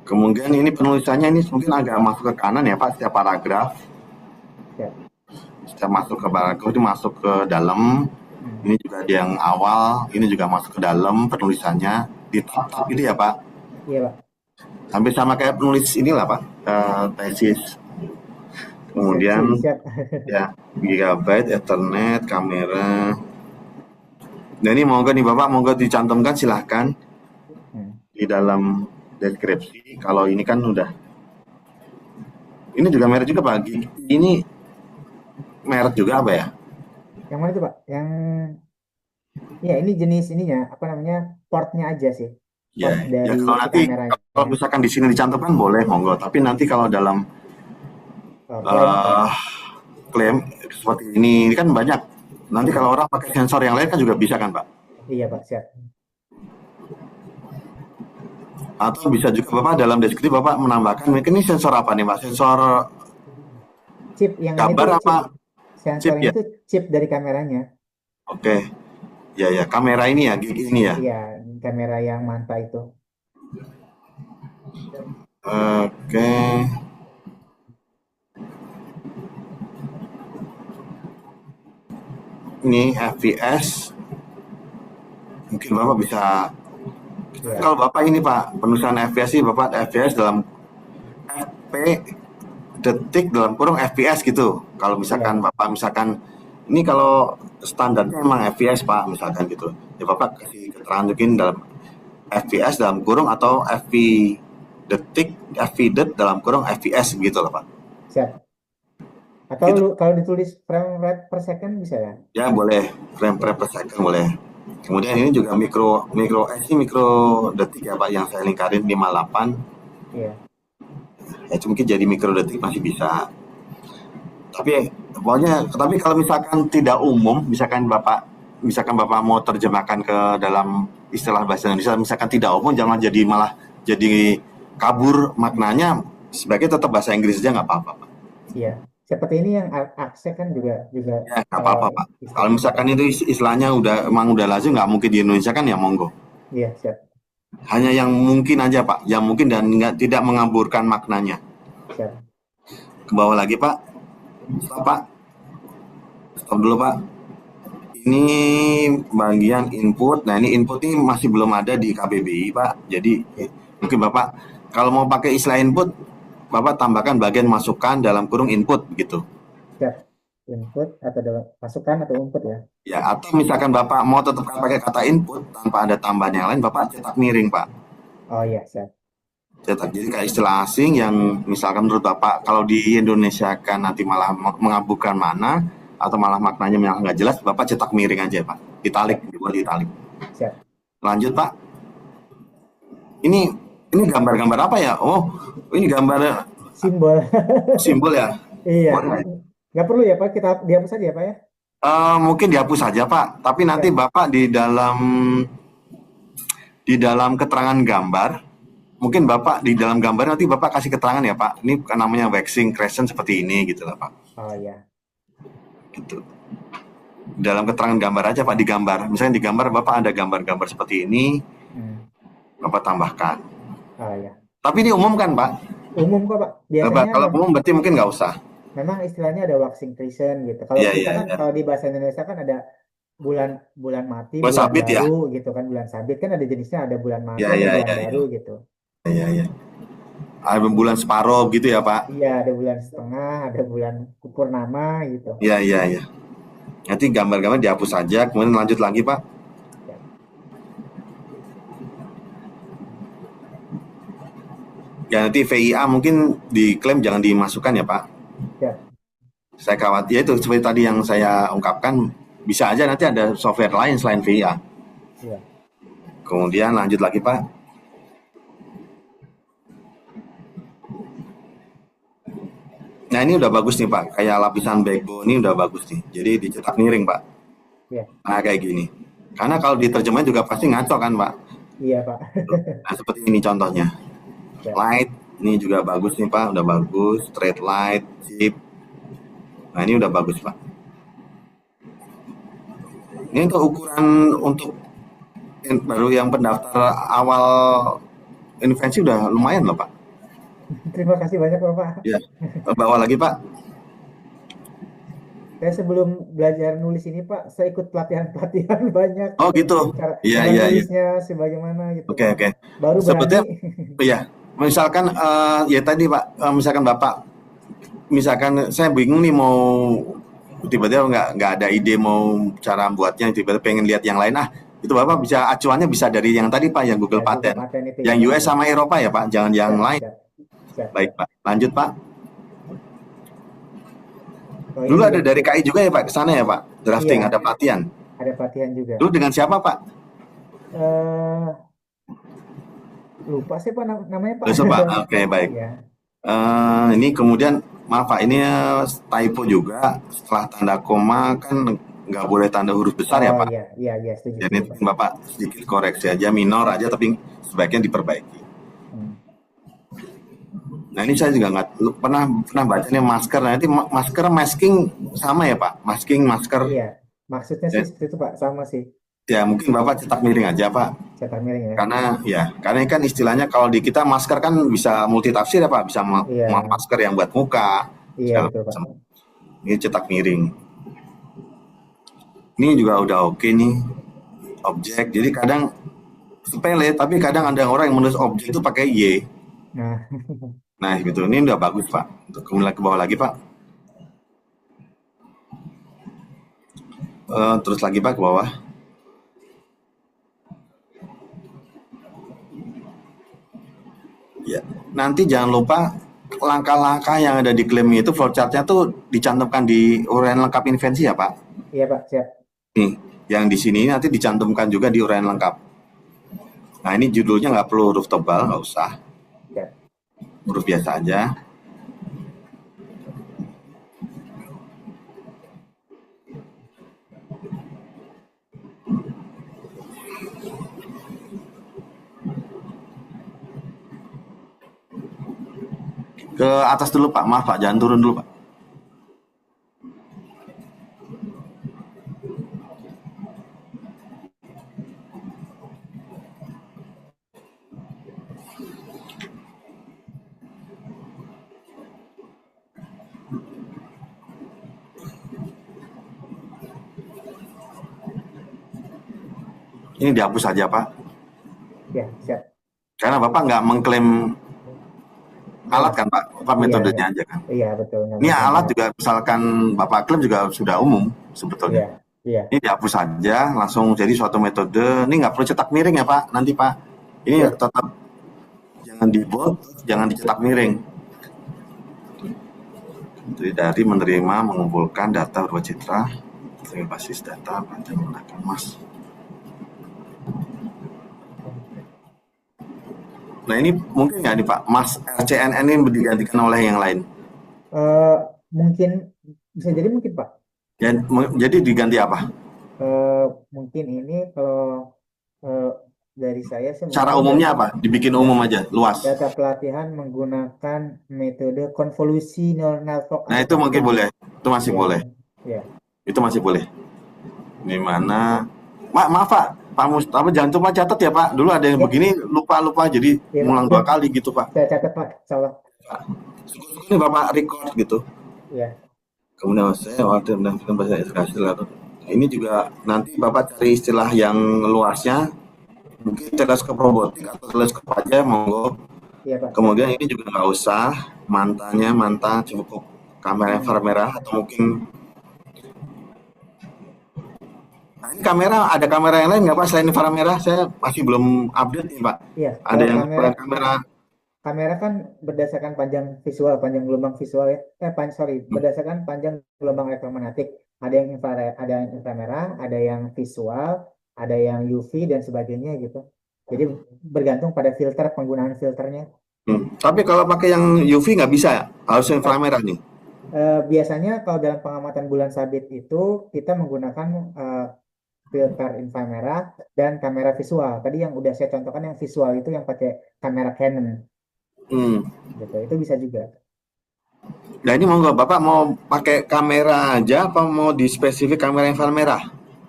Kemudian ini penulisannya ini mungkin agak masuk ke kanan ya Pak, setiap paragraf. Siap. Setiap masuk ke paragraf itu masuk ke dalam. Ini juga ada yang awal, ini juga masuk ke dalam penulisannya di top gitu ya Pak. Iya Pak. Hampir sama kayak penulis inilah Pak, tesis. Kemudian Siap. ya gigabyte, Ethernet, kamera. Nah ini monggo nih Bapak, monggo dicantumkan silahkan di dalam deskripsi. Kalau ini kan udah, ini juga merek juga Pak. Ini merek juga apa ya? Yang mana itu Pak? Yang Ya, ini jenis ininya, apa namanya, portnya aja sih. Ya, Port ya dari kalau si nanti kameranya. kalau misalkan di sini dicantumkan boleh monggo, tapi nanti kalau dalam Klaim. eh klaim seperti ini kan banyak. Nanti Iya, kalau orang pakai sensor yang lain kan juga bisa kan Pak? iya Pak, siap. Atau bisa juga Bapak dalam deskripsi Bapak menambahkan mungkin ini sensor apa nih Pak? Sensor Chip yang ini gambar tuh apa sensor chip ini ya? tuh chip dari kameranya. Oke, ya ya kamera ini ya, gigi ini ya. Iya, kamera yang Manta itu. Oke, ini FPS. Mungkin Bapak bisa Iya, kalau Bapak ini Pak penulisan FPS sih Bapak FPS dalam FP detik dalam kurung FPS gitu. Kalau misalkan iya, Bapak misalkan ini kalau standarnya emang FPS Pak misalkan gitu. Ya Bapak kasih keterangan mungkin dalam FPS dalam kurung atau FP detik FP det dalam kurung FPS gitu loh Pak. siap. Atau Gitu. kalau ditulis frame rate per second bisa ya? Ya boleh frame per second boleh. Kemudian ini juga mikro mikro ini mikro detik ya Pak yang saya lingkarin 58. Iya, Ya itu mungkin jadi mikro detik masih bisa. Tapi pokoknya tapi kalau misalkan tidak umum, misalkan Bapak mau terjemahkan ke dalam istilah bahasa Indonesia, misalkan tidak umum jangan jadi malah jadi kabur maknanya, sebagai tetap bahasa Inggris aja nggak apa-apa Pak. iya. Seperti ini yang akse kan juga juga Ya nggak apa-apa Pak. Kalau istilah kita. misalkan itu istilahnya udah lazim nggak mungkin di Indonesia kan ya monggo. Iya, siap, Hanya yang mungkin aja Pak, yang mungkin dan tidak mengaburkan maknanya. siap. Ke bawah lagi Pak. Stop Pak. Stop dulu Pak. Ini bagian input. Nah, ini input ini masih belum ada di KBBI, Pak. Jadi, mungkin Bapak kalau mau pakai istilah input, Bapak tambahkan bagian masukan dalam kurung input gitu. Siap. Input atau masukan atau input ya? Ya, atau misalkan Bapak mau tetap pakai kata input tanpa ada tambahan yang lain, Bapak cetak miring, Pak. Oh iya, siap. Cetak. Jadi kayak istilah asing yang misalkan menurut Bapak kalau di Indonesia kan nanti malah mengaburkan mana atau malah maknanya yang nggak jelas, Bapak cetak miring aja, Pak. Italik, dibuat italik. Siap. Lanjut, Pak. Ini gambar-gambar apa ya? Oh, ini gambar Simbol. simbol ya. Iya. Boleh. Nggak perlu ya Pak, kita dihapus saja ya Pak ya? Mungkin dihapus saja Pak. Tapi nanti Siap. Bapak di dalam keterangan gambar, mungkin Bapak di dalam gambar nanti Bapak kasih keterangan ya Pak. Ini namanya waxing crescent seperti ini gitu lah Pak. Oh iya. Gitu. Dalam keterangan gambar aja Pak, di gambar. Misalnya di gambar Bapak ada gambar-gambar seperti ini, Hmm. Bapak tambahkan. Oh iya. Tapi ini umum kan Pak? Umum kok Pak. Bapak, Biasanya kalau umum berarti mungkin nggak usah. memang istilahnya ada waxing crescent gitu. Kalau Iya kita iya kan iya. kalau di bahasa Indonesia kan ada bulan bulan mati, Buat bulan sabit ya. baru gitu kan, bulan sabit kan ada jenisnya, ada bulan mati, Iya ada iya bulan iya iya. baru gitu. Iya iya. Ada bulan separuh gitu ya Pak. Iya, ada bulan setengah, ada bulan purnama gitu. Iya iya iya. Nanti gambar-gambar dihapus saja, kemudian lanjut lagi Pak. Ya, Ya nanti VIA mungkin diklaim jangan dimasukkan ya Pak. ya, Saya khawatir ya itu seperti tadi yang saya ungkapkan, bisa aja nanti ada software lain selain VIA. ya. Kemudian lanjut lagi Pak. Nah ini udah bagus nih Pak, kayak lapisan backbone ini udah bagus nih. Jadi dicetak miring Pak. Ya, Nah kayak gini. Karena kalau diterjemahin juga pasti ngaco kan Pak. iya Pak. Nah seperti ini contohnya. Ya, Light ini juga bagus nih Pak, udah bagus. Straight light, chip. Nah ini udah bagus Pak. Ini untuk ukuran untuk baru yang pendaftar awal invensi udah lumayan loh Pak. terima kasih banyak Bapak. Ya, bawa lagi Pak. Saya sebelum belajar nulis ini Pak, saya ikut pelatihan-pelatihan banyak. Oh gitu. Cara, Iya cara iya iya. nulisnya sebagaimana gitu Oke Pak. oke. Baru Sebetulnya berani. ya, misalkan ya tadi Pak, misalkan Bapak, misalkan saya bingung nih mau tiba-tiba nggak ada ide mau cara buatnya, tiba-tiba pengen lihat yang lain, itu Bapak bisa acuannya bisa dari yang tadi Pak, yang Google Ya, Google Patent, Patent itu yang ya Pak. US sama Eropa ya Pak, jangan yang Siap, lain. siap, siap. Baik Pak, lanjut Pak. Oh, Dulu ini ada dari KI juga ya Pak, ke sana ya Pak, drafting, iya, ada pelatihan. Ada pelatihan juga. Dulu dengan siapa Pak? Eh, lupa sih Pak namanya Pak. Besok Pak. Oke, baik. Iya. Ini kemudian maaf Pak, ini typo juga. Setelah tanda koma kan nggak boleh tanda huruf besar ya Oh Pak. iya setuju Jadi Pak. Bapak sedikit koreksi aja, minor aja, tapi sebaiknya diperbaiki. Hmm. Nah ini saya juga nggak pernah baca nih masker. Nah, nanti masker masking sama ya Pak? Masking masker. Iya, maksudnya sih seperti itu Pak, sama sih. Ya mungkin Bapak cetak miring aja Pak. Cetak miring ya. Karena ini kan istilahnya kalau di kita masker kan bisa multitafsir ya Pak, bisa Iya, masker yang buat muka, iya segala betul Pak. macam. Ini cetak miring. Ini juga udah oke nih, objek. Jadi kadang sepele, tapi kadang ada orang yang menulis objek itu pakai Y. Nah, Nah gitu, ini udah bagus Pak. Untuk kemudian ke bawah lagi Pak. Terus lagi Pak ke bawah. Ya, nanti jangan lupa langkah-langkah yang ada di klaim itu flowchart-nya tuh dicantumkan di uraian lengkap invensi ya Pak. iya Pak, siap. Nih, yang di sini nanti dicantumkan juga di uraian lengkap. Nah ini judulnya nggak perlu huruf tebal, nggak usah. Siap. Huruf biasa aja. Ke atas dulu Pak, maaf Pak, jangan turun dulu Pak. Ini dihapus saja Pak, Ya, siap. karena Bapak nggak mengklaim alat kan Pak, Bapak Iya, metodenya aja kan. Iya, betul. Nggak Ini masalah. alat juga misalkan Bapak klaim juga sudah umum Iya, sebetulnya. iya. Ini dihapus saja, langsung jadi suatu metode. Ini nggak perlu cetak miring ya Pak, nanti Pak. Ini Iya. tetap jangan di bold, jangan dicetak miring. Jadi dari menerima, mengumpulkan data berupa citra, dari basis data, dan menggunakan mas. Nah ini mungkin nggak nih Pak, mas RCNN ini digantikan oleh yang lain? Mungkin bisa jadi mungkin Pak. Jadi diganti apa? Mungkin ini kalau dari saya sih Cara mungkin umumnya apa? Dibikin umum aja, luas. data pelatihan menggunakan metode konvolusi neural network. Nah itu mungkin boleh, itu masih Iya, boleh, iya. itu masih boleh. Di mana? Maaf Pak Mustafa jangan cuma catat ya Pak. Dulu ada yang Iya. begini lupa jadi Iya, Pak. ngulang 2 kali gitu Pak. Saya catat Pak, salah. Ini Bapak record gitu. Iya, Kemudian saya waktu mendapatkan bahasa Inggris. Ini juga nanti Bapak cari istilah yang luasnya. Mungkin teleskop robotik atau teleskop aja monggo. iya Pak. Kemudian ini juga nggak usah mantan cukup kamera inframerah atau mungkin. Nah, ini kamera, ada kamera yang lain nggak Pak selain inframerah? Saya masih belum update nih Pak. Iya, Ada kalau yang kamera. kamera kan berdasarkan panjang gelombang visual ya. Berdasarkan panjang gelombang elektromagnetik. Ada yang inframerah, ada yang visual, ada yang UV dan sebagainya gitu. Jadi bergantung pada penggunaan filternya. Tapi kalau pakai yang UV nggak bisa ya? Harus inframerah nih. Biasanya kalau dalam pengamatan bulan sabit itu kita menggunakan filter inframerah dan kamera visual. Tadi yang udah saya contohkan yang visual itu yang pakai kamera Canon. Gitu. Itu bisa juga. Nah ini monggo Bapak mau pakai kamera aja apa mau di spesifik kamera inframerah?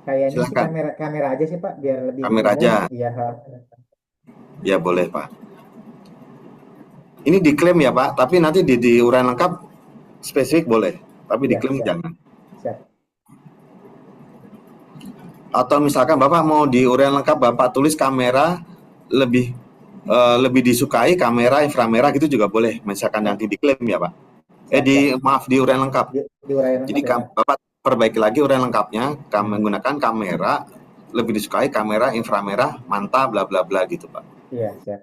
Kayaknya sih Silakan. kamera aja sih Pak biar lebih Kamera umum. aja. Iya. Ya boleh Pak. Ini diklaim ya Pak, tapi nanti di uraian lengkap spesifik boleh, tapi Ya, diklaim siap. jangan. Siap. Atau misalkan Bapak mau di uraian lengkap Bapak tulis kamera lebih disukai kamera inframerah gitu juga boleh, misalkan nanti diklaim ya Pak. Di uraian lengkap. Di uraian Jadi lengkap ya. Bapak perbaiki lagi uraian lengkapnya, menggunakan kamera lebih disukai kamera inframerah manta bla bla bla gitu Pak. Iya, siap.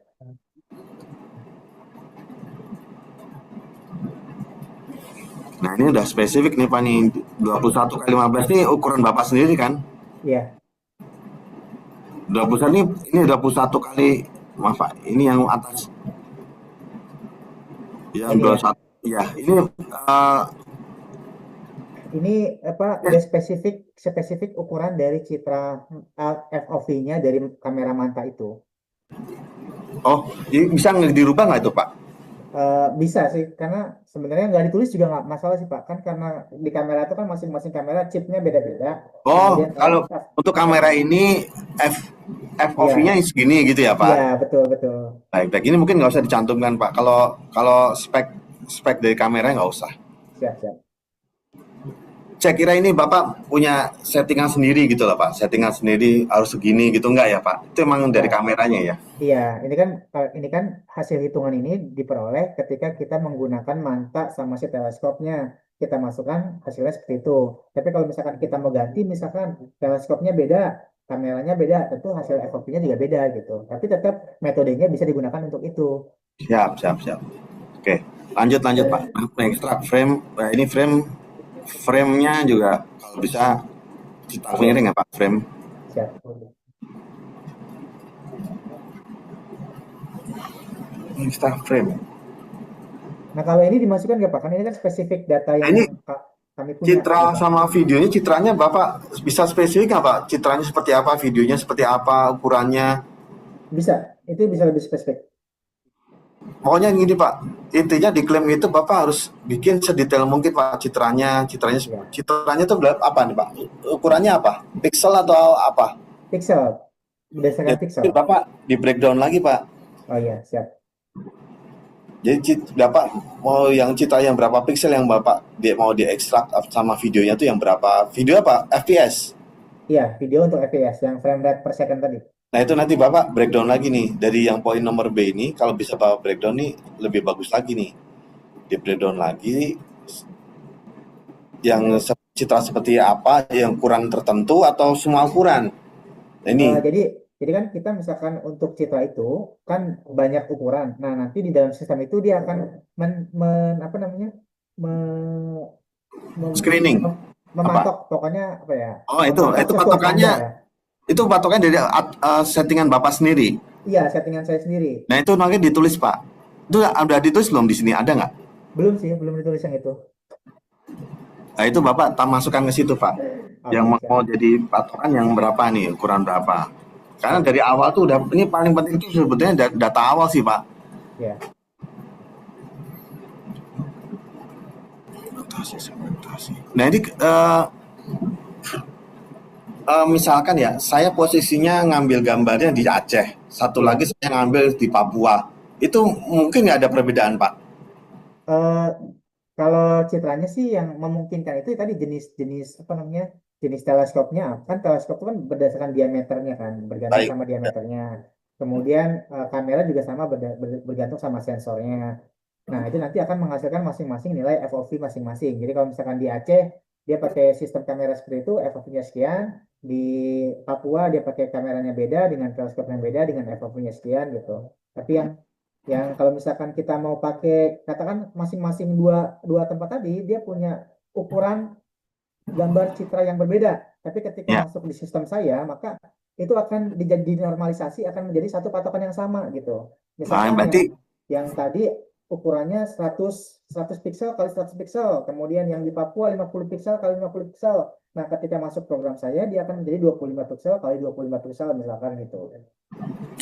Nah ini udah spesifik nih Pak nih, 21 kali 15 nih ukuran Bapak sendiri kan? Iya, 21 ini 21 kali, maaf Pak, ini yang atas, yang ini ya. 21. Ya, ini eh, Ini apa ya, ada spesifik ukuran dari citra FOV-nya dari kamera manta itu. oh, ini bisa dirubah nggak itu Pak? Bisa sih, karena sebenarnya nggak ditulis juga nggak masalah sih Pak. Kan karena di kamera itu kan masing-masing kamera chipnya beda-beda. Oh, Kemudian kalau untuk kamera ini FOV-nya ya, segini gitu ya iya Pak? betul betul. Baik, baik. Ini mungkin nggak usah dicantumkan Pak. Kalau kalau spek spek dari kamera nggak usah. Siap siap. Saya kira ini Bapak punya settingan sendiri gitu lah Pak. Settingan sendiri harus segini gitu nggak ya Pak? Itu emang dari Nah, kameranya ya? iya, ini kan hasil hitungan ini diperoleh ketika kita menggunakan manta sama si teleskopnya. Kita masukkan hasilnya seperti itu. Tapi kalau misalkan kita mau ganti, misalkan teleskopnya beda, kameranya beda, tentu hasil FOV-nya juga beda gitu. Tapi tetap metodenya bisa digunakan untuk itu. Siap, siap, siap. Oke, lanjut lanjut Pak. Ekstrak frame. Nah, ini framenya juga kalau bisa kita miring ya Pak frame. Siap. Ekstrak frame. Nah, kalau ini dimasukkan nggak Pak? Kan ini kan spesifik data Nah, yang ini kami punya citra gitu. sama videonya, citranya Bapak bisa spesifik nggak Pak? Citranya seperti apa, videonya seperti apa, ukurannya? Bisa, itu bisa lebih spesifik. Pokoknya gini Pak, intinya di klaim itu Bapak harus bikin sedetail mungkin Pak Ya, citranya itu apa nih Pak? Ukurannya apa? Pixel atau apa? pixel, Ya, berdasarkan pixel. mungkin Bapak di breakdown lagi Pak. Oh iya, siap. Jadi Bapak mau yang citra yang berapa pixel yang Bapak mau diekstrak sama videonya tuh yang berapa? Video apa? FPS. Iya, video untuk FPS yang frame rate per second tadi. Nah itu nanti Bapak breakdown lagi nih dari yang poin nomor B ini kalau bisa Bapak breakdown nih lebih bagus lagi nih. Di breakdown lagi yang citra seperti apa, yang ukuran tertentu atau semua ukuran. Nah, Eh, ini jadi jadi kan kita misalkan untuk citra itu kan banyak ukuran. Nah, nanti di dalam sistem itu dia akan apa namanya? me- screening apa? mematok pokoknya apa ya? Oh Mematok itu sesuai patokannya, standar ya. itu patokan dari settingan Bapak sendiri. Iya, settingan saya sendiri. Nah itu nanti ditulis Pak. Itu udah ditulis belum di sini ada nggak? Belum sih, belum ditulis yang itu. Nah itu Bapak masukkan ke situ Pak. Yang Oke, mau siap. jadi patokan yang berapa nih, ukuran berapa. Karena Siap. dari awal tuh udah, ini paling penting itu sebetulnya data awal sih Pak. Ya. Segmentasi. Nah ini misalkan ya, saya posisinya ngambil gambarnya di Aceh, satu Iya. lagi saya ngambil di Papua. Itu mungkin nggak ada perbedaan Pak? Eh, Kalau citranya sih yang memungkinkan itu tadi jenis-jenis apa namanya jenis teleskopnya kan teleskop itu kan berdasarkan diameternya kan bergantung Baik. sama diameternya. Kemudian kamera juga sama bergantung sama sensornya. Nah itu nanti akan menghasilkan masing-masing nilai FOV masing-masing. Jadi kalau misalkan di Aceh dia pakai sistem kamera seperti itu FOV-nya sekian. Di Papua dia pakai kameranya beda dengan teleskop yang beda dengan FOV-nya sekian gitu. Tapi yang kalau misalkan kita mau pakai katakan masing-masing dua dua tempat tadi dia punya ukuran gambar citra yang berbeda tapi ketika Ya. masuk di sistem saya maka itu akan dinormalisasi akan menjadi satu patokan yang sama gitu Nah, misalkan berarti yang tadi ukurannya 100 pixel kali 100 pixel kemudian yang di Papua 50 pixel kali 50 pixel nah ketika masuk program saya dia akan menjadi 25 pixel kali 25 pixel misalkan gitu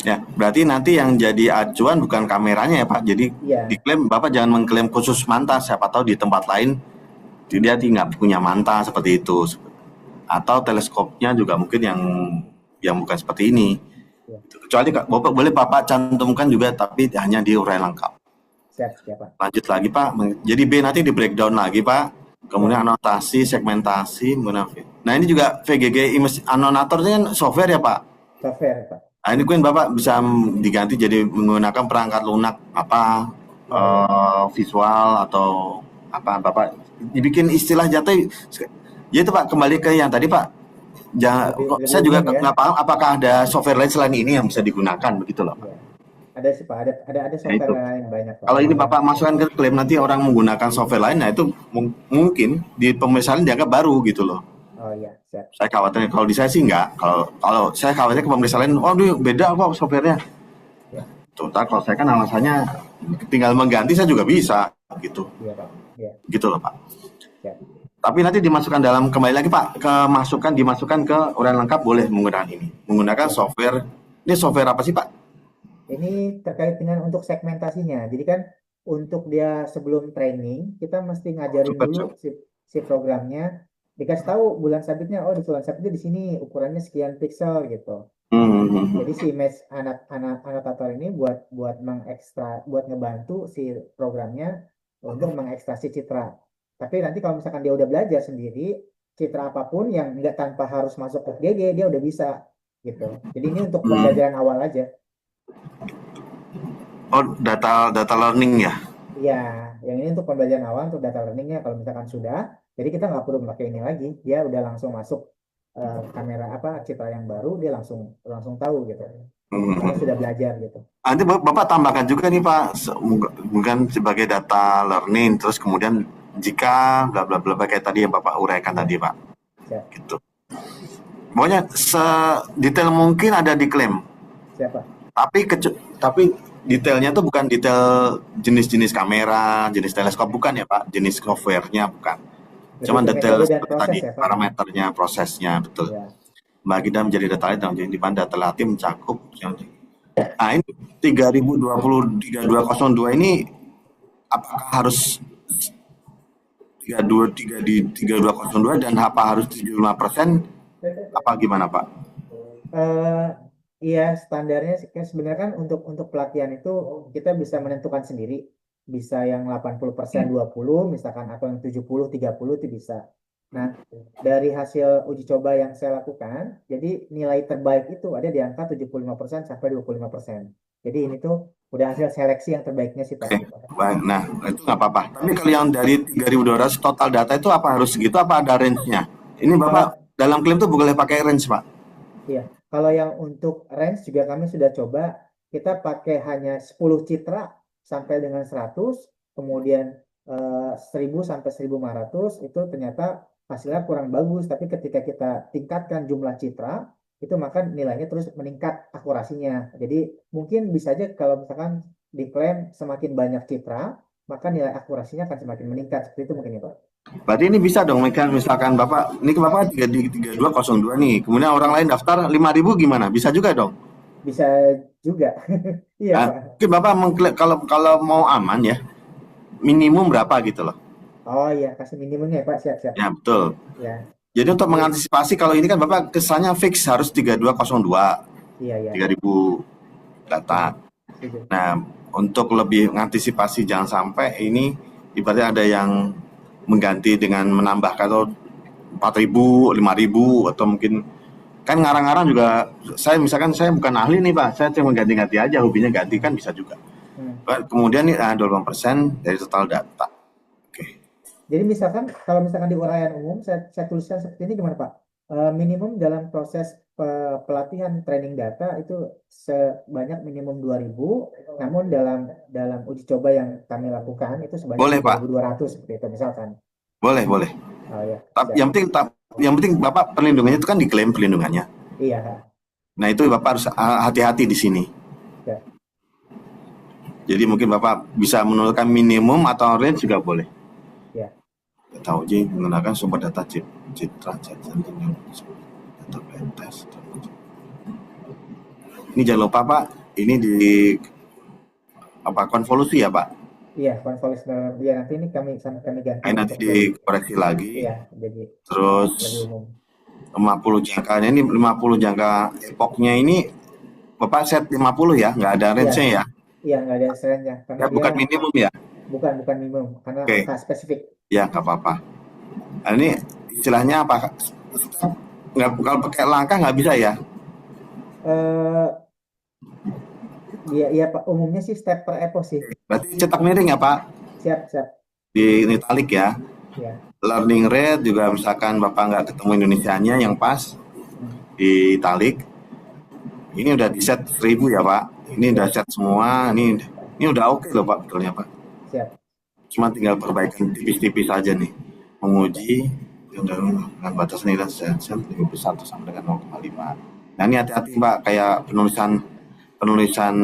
ya, berarti nanti yang jadi acuan bukan kameranya ya Pak. Jadi iya diklaim Bapak jangan mengklaim khusus manta, siapa tahu di tempat lain dia tidak punya manta seperti itu. Atau teleskopnya juga mungkin yang bukan seperti ini. iya. Kecuali Bapak boleh Bapak cantumkan juga tapi hanya di uraian lengkap. Siap siap Pak. Lanjut lagi Pak. Jadi B nanti di breakdown lagi Pak. Kemudian anotasi, segmentasi, munafik. Nah ini juga VGG Image Annotator ini kan software ya Pak. Software Pak. Nah ini kan Bapak bisa diganti jadi menggunakan perangkat lunak apa visual atau apa Bapak dibikin istilah jatuh. Ya itu Pak kembali ke yang tadi Pak. Jangan, Lebih saya juga umum ya. nggak paham apakah ada software lain selain ini yang bisa digunakan begitu loh. Iya. Ada sih Pak, ada Nah, software itu. lain banyak Pak. Kalau ini Kemudian, Bapak masukkan ke klaim nanti orang menggunakan software lain, nah itu mungkin di pemeriksaan dianggap baru gitu loh. Oh iya, siap. Saya khawatir kalau di saya sih enggak. Kalau saya khawatir ke pemeriksa lain, oh ini beda kok softwarenya. Ya, Tuh, kalau saya kan alasannya tinggal mengganti saya juga bisa gitu. iya Pak. Iya, Gitu loh, Pak. siap. Tapi nanti dimasukkan dalam kembali lagi Pak, dimasukkan ke uraian lengkap boleh menggunakan ini. Menggunakan Ya. software. Ini software apa sih, Pak? Ini terkait dengan untuk segmentasinya. Jadi kan untuk dia sebelum training, kita mesti ngajarin Super, dulu si programnya. Dikasih tahu bulan sabitnya, oh di bulan sabitnya di sini ukurannya sekian pixel gitu. Jadi si image anotator ini buat buat ngebantu si programnya untuk mengekstraksi citra. Tapi nanti kalau misalkan dia udah belajar sendiri, citra apapun yang nggak tanpa harus masuk ke FGG, dia udah bisa gitu. Jadi ini untuk pembelajaran awal aja. Oh, data learning ya? Iya, yang ini untuk pembelajaran awal untuk data learningnya. Kalau misalkan sudah, jadi kita nggak perlu pakai ini lagi. Dia udah langsung masuk kamera apa citra yang baru, dia langsung tahu gitu. Karena sudah belajar gitu. Nanti Bapak tambahkan juga nih Pak, mungkin sebagai data learning, terus kemudian jika bla bla bla kayak tadi yang Bapak uraikan tadi Pak. Siap. Gitu. Pokoknya sedetail mungkin ada di klaim. Siapa? Tapi detailnya tuh bukan detail jenis-jenis kamera, jenis teleskop bukan ya Pak, jenis softwarenya bukan. Cuman detail seperti tadi, ya, Pak. parameternya, prosesnya, betul. Ya. Bagi dan menjadi data lead di mana data latih mencakup nah ini 3202 ini apakah harus 3202 dan apa harus 75% apa gimana Pak? Iya, standarnya sebenarnya kan untuk pelatihan itu kita bisa menentukan sendiri. Bisa yang 80% 20 misalkan atau yang 70 30 itu bisa. Nah, dari hasil uji coba yang saya lakukan, jadi nilai terbaik itu ada di angka 75% sampai 25%. Jadi ini tuh udah hasil seleksi yang terbaiknya sih Pak. Baik, nah itu nggak apa-apa. Tapi kalau yang dari 3.200 total data itu apa harus segitu apa ada range-nya? Ini Bapak dalam klaim tuh boleh pakai range Pak? Iya, kalau yang untuk range juga kami sudah coba, kita pakai hanya 10 citra sampai dengan 100, kemudian 1000 sampai 1500 itu ternyata hasilnya kurang bagus, tapi ketika kita tingkatkan jumlah citra, itu maka nilainya terus meningkat akurasinya. Jadi mungkin bisa aja kalau misalkan diklaim semakin banyak citra, maka nilai akurasinya akan semakin meningkat. Seperti itu mungkin ya Pak. Berarti ini bisa dong, misalkan Bapak, ini Bapak 3202 nih, kemudian orang lain daftar 5.000 gimana? Bisa juga dong? Bisa juga. Iya Nah, Pak. mungkin Bapak kalau mau aman ya, minimum berapa gitu loh. Oh iya, kasih minimumnya ya Pak, siap-siap. Ya betul. Ya. Jadi untuk mengantisipasi kalau ini kan Bapak kesannya fix harus 3202. Iya. 3.000 data. Nah, untuk lebih mengantisipasi jangan sampai ini ibaratnya ada yang mengganti dengan menambahkan atau 4.000, 5.000 atau mungkin kan ngarang-ngarang juga. Saya misalkan saya bukan ahli nih Pak, saya cuma ganti-ganti aja, hobinya ganti kan bisa juga. Kemudian nih 20% dari total data. Jadi misalkan kalau misalkan di uraian umum saya tuliskan seperti ini gimana Pak? Minimum dalam proses pelatihan training data itu sebanyak minimum 2.000, namun dalam uji coba yang kami lakukan itu sebanyak 1.200 seperti itu misalkan. Boleh. Oh, ya. Tapi yang penting Bapak perlindungannya itu kan diklaim perlindungannya. Iya. Nah itu Bapak harus hati-hati di sini. Ya. Jadi mungkin Bapak bisa menurunkan minimum atau range juga boleh. Ya. Tahu aja menggunakan sumber data citra jantung data pentas. Ini jangan lupa Pak, ini di apa konvolusi ya Pak? Iya, konvolusi. Ya nanti ini kami ganti. Nanti dikoreksi lagi. Iya, jadi terus 50 jangkanya ini 50 jangka epoknya ini Bapak set 50 ya, nggak ada range-nya ya? Iya, nggak ada range-nya. Ya, bukan minimum ya? Bukan minimum, karena angka spesifik. Ya, nggak apa-apa. Nah, ini istilahnya apa? Kalau pakai langkah nggak bisa ya? Iya Pak, umumnya sih step per epos sih. Berarti cetak miring ya Pak? Siap. Di italic ya? Iya. Learning rate juga misalkan Bapak nggak ketemu Indonesianya yang pas di italic. Ini udah di set 1000 ya Pak? Ini udah set semua, ini udah oke loh Pak, betulnya Pak. Siap. Cuma tinggal perbaikan tipis-tipis aja nih. Menguji dengan batas nilai sen lebih besar atau sama dengan 0,5. Nah ini hati-hati Mbak, kayak penulisan penulisan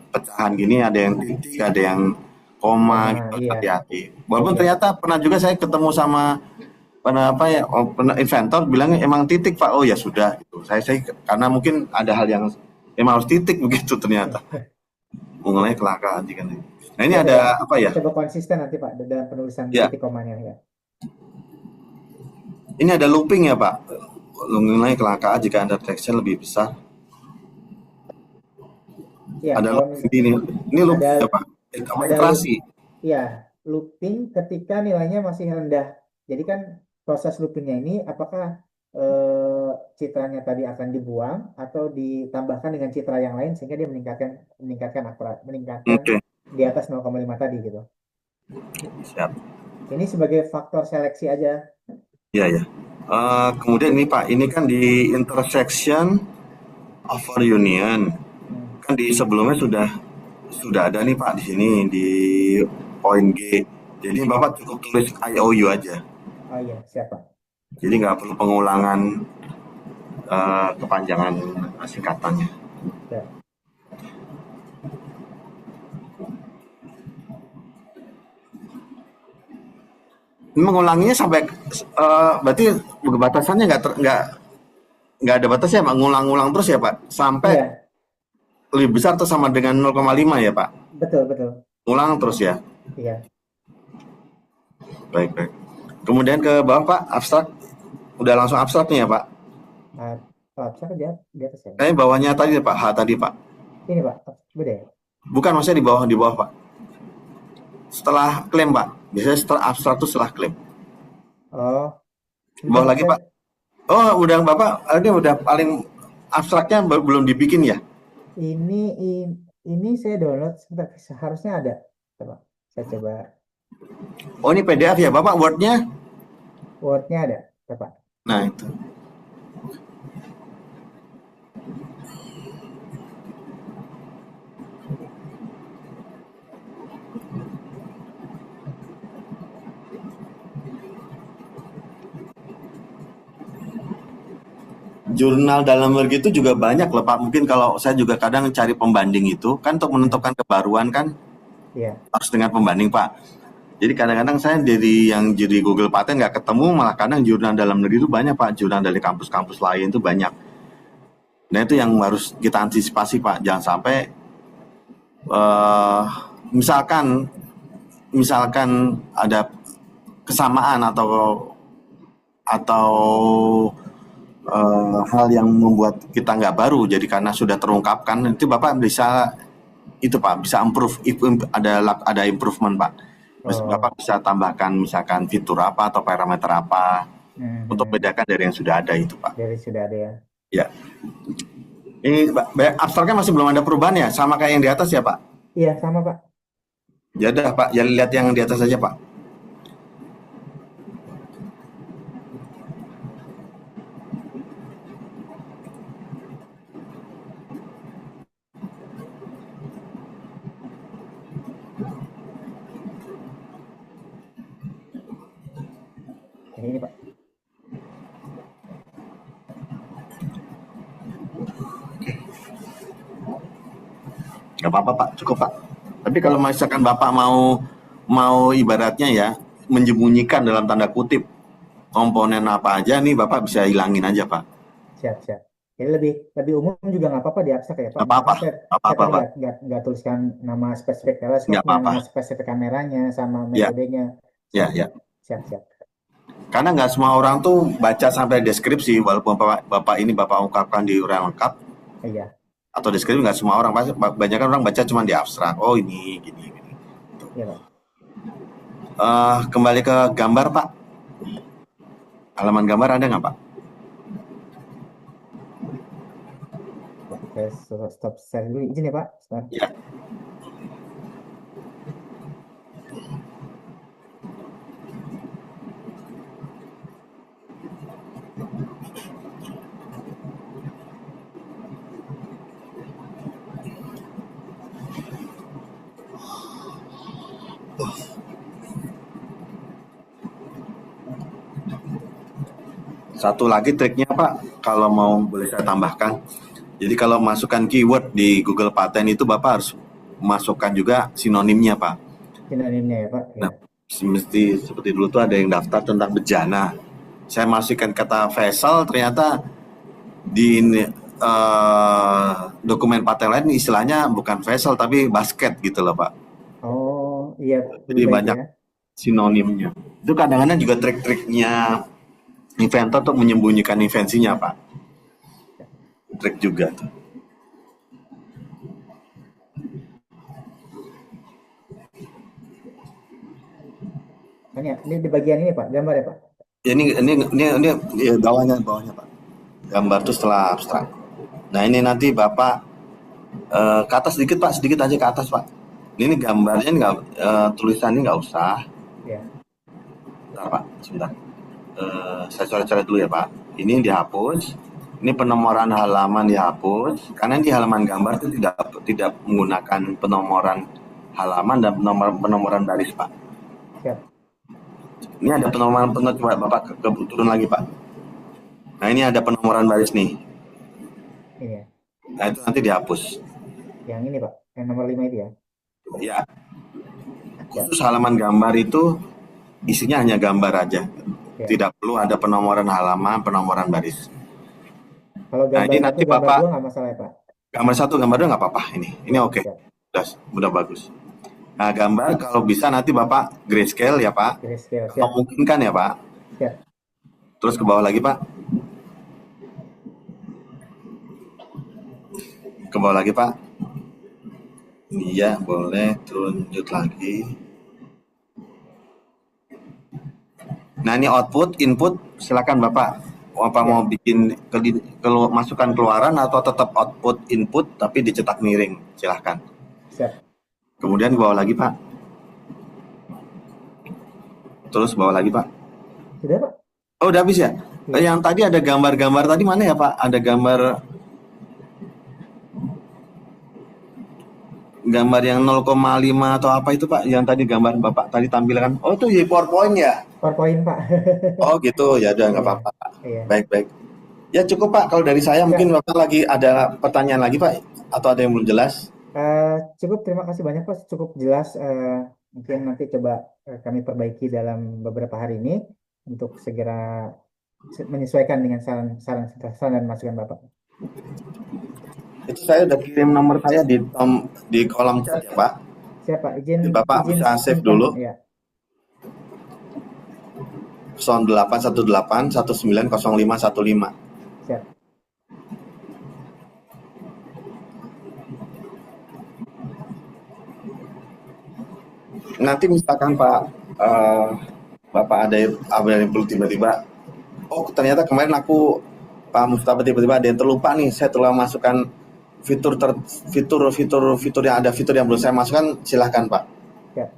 pecahan gini ada yang titik, ada yang koma Koma, gitu, iya, hati-hati. Walaupun iya. ternyata pernah juga saya ketemu sama inventor bilangnya emang titik Pak. Oh ya sudah gitu. Saya karena mungkin ada hal yang emang harus titik begitu ternyata. Mulai kecelakaan jika nih. Nah ini Ya, ada apa ya? coba konsisten nanti Pak dalam penulisan Ya, titik komanya ya. ini ada looping ya Pak. Mengenai kecelakaan jika Anda traction lebih besar. Iya, Ada kalau looping ini. Ini looping ada ya Pak. ada loop, Iterasi. ya looping ketika nilainya masih rendah. Jadi kan proses loopingnya ini apakah eh, citranya tadi akan dibuang atau ditambahkan dengan citra yang lain sehingga dia meningkatkan akurat, meningkatkan Oke, di atas 0,5 tadi gitu. siap. Ini sebagai faktor seleksi aja. Iya ya. Kemudian ini Pak, ini kan di intersection over union. Hmm. Kan di sebelumnya sudah ada nih Pak di sini di poin G. Jadi Bapak cukup tulis IOU aja. Oh iya, siapa? Jadi nggak perlu pengulangan kepanjangan singkatannya. Ya. Ini mengulanginya sampai berarti batasannya nggak ada batasnya Pak, ngulang-ngulang terus ya Pak, sampai Iya, lebih besar atau sama dengan 0,5 ya Pak, betul betul. ngulang terus ya. Iya. Baik baik. Kemudian ke bawah Pak, abstrak, udah langsung abstrak nih ya Pak. Ah, oh, siapa dia di atas ya? Kayaknya bawahnya tadi Pak, H tadi Pak. Ini Pak, beda ya? Bukan, maksudnya di bawah Pak. Setelah klaim Pak, biasanya setelah abstrak itu setelah klaim. Oh, Bawah sebentar, lagi Pak. Oh udah Bapak, ini udah paling abstraknya belum dibikin ya? ini ini saya download sebentar, seharusnya ada. Coba, saya coba Oh ini PDF ya Bapak, Word-nya? Word-nya ada, coba. Nah itu. Jurnal dalam negeri itu juga banyak loh Pak. Mungkin kalau saya juga kadang cari pembanding itu kan untuk menentukan kebaruan kan Iya, harus dengan pembanding Pak. Jadi kadang-kadang saya dari yang jadi Google Paten nggak ketemu, malah kadang jurnal dalam negeri itu banyak Pak. Jurnal dari kampus-kampus lain itu banyak. Nah itu yang harus kita antisipasi Pak. Jangan sampai eh misalkan ada kesamaan atau hal yang membuat kita nggak baru, jadi karena sudah terungkapkan itu Bapak bisa itu Pak bisa ada improvement Pak. oh, Bapak bisa tambahkan misalkan fitur apa atau parameter apa untuk hmm, bedakan dari yang sudah ada itu Pak. dari sudah ada ya. Ya, ini abstraknya masih belum ada perubahan ya, sama kayak yang di atas ya Pak. Iya, sama Pak. Ya udah Pak, ya lihat yang di atas saja Pak. Ini Pak. Nggak apa-apa Pak, cukup Pak. Tapi kalau misalkan Bapak mau ibaratnya ya menyembunyikan dalam tanda kutip komponen apa aja nih Bapak bisa hilangin aja Pak. Siap, siap. Jadi lebih umum juga nggak apa-apa di abstrak ya Pak. Nggak apa-apa, Misalkan saya, nggak saya apa-apa tadi Pak. nggak tuliskan nama spesifik Nggak teleskopnya, apa-apa. nama spesifik kameranya, sama Ya, metodenya. ya, Siap, ya. siap, siap. Karena nggak semua orang tuh baca sampai deskripsi, walaupun Bapak ini Bapak ungkapkan di uraian lengkap Iya, atau deskripsi, nggak semua orang pasti, banyak kan orang baca cuma di abstrak. Oh ini, gini, gini. iya Pak. Kembali ke gambar Pak. Halaman gambar ada nggak Pak? Saya stop share dulu. Izin ya Pak. Sebentar. Ya. Satu lagi triknya Pak, kalau mau boleh saya tambahkan. Jadi kalau masukkan keyword di Google Paten itu Bapak harus masukkan juga sinonimnya Pak. Sinonimnya ya Pak. Ya. Nah, mesti seperti dulu tuh ada yang daftar tentang bejana. Saya masukkan kata vessel, ternyata di dokumen paten lain istilahnya bukan vessel tapi basket gitu loh Pak. Oh iya, Jadi lebih baik banyak ya. sinonimnya. Itu kadang-kadang juga trik-triknya inventor untuk menyembunyikan invensinya Pak. Trik juga tuh. Ini di bagian ini Pak, gambar ya Pak. Ya, ini ya, bawahnya Pak. Gambar tuh setelah abstrak. Nah ini nanti Bapak ke atas sedikit Pak, sedikit aja ke atas Pak. Ini gambarnya nggak tulisannya nggak usah. Ya. Bentar Pak, sebentar. Saya coret-coret dulu ya Pak. Ini dihapus. Ini penomoran halaman dihapus karena di halaman gambar itu tidak menggunakan penomoran halaman dan penomoran baris Pak. Siap. Ini ada penomoran coba Bapak turun lagi Pak. Nah ini ada penomoran baris nih. Ini ya. Nah itu nanti dihapus. Yang ini Pak, yang nomor 5 itu ya. Ya. Khusus halaman gambar itu isinya hanya gambar aja. Ya. Tidak perlu ada penomoran halaman, penomoran baris. Kalau Nah gambar ini satu, nanti gambar Bapak dua nggak masalah ya Pak. gambar satu, gambar dua nggak apa-apa ini oke. Siap. Udah bagus. Nah gambar kalau bisa nanti Bapak grayscale ya Pak. Grayscale, siap. Kalau memungkinkan ya Pak. Siap. Terus ke bawah lagi Pak. Ke bawah lagi Pak. Iya boleh tunjuk lagi. Nah ini output, input silakan Bapak. Apa mau bikin masukkan keluaran atau tetap output input tapi dicetak miring, silahkan. Siap. Kemudian ke bawah lagi Pak. Terus bawah lagi Pak. Sudah Pak? Oh udah habis ya? Yang tadi ada gambar-gambar tadi mana ya Pak? Ada gambar yang 0,5 atau apa itu Pak? Yang tadi gambar Bapak tadi tampilkan. Oh itu ya PowerPoint ya? PowerPoint Pak. Oh gitu ya, udah nggak apa-apa. Iya. Baik. Ya cukup Pak, kalau dari saya mungkin Bapak lagi ada pertanyaan lagi Pak, atau ada yang belum jelas? Cukup, terima kasih banyak Pak, cukup jelas. Mungkin nanti coba kami perbaiki dalam beberapa hari ini untuk segera menyesuaikan dengan saran dan masukan Bapak. Itu saya udah kirim nomor saya di kolom chat ya Pak. Siap Pak, izin Bapak bisa save simpan, dulu. ya. 0818 190515. Siap. Nanti misalkan Pak, Bapak ada yang perlu tiba-tiba, oh ternyata kemarin Pak Mustafa tiba-tiba ada yang terlupa nih, saya telah masukkan fitur yang belum saya masukkan, silahkan Pak. Siap.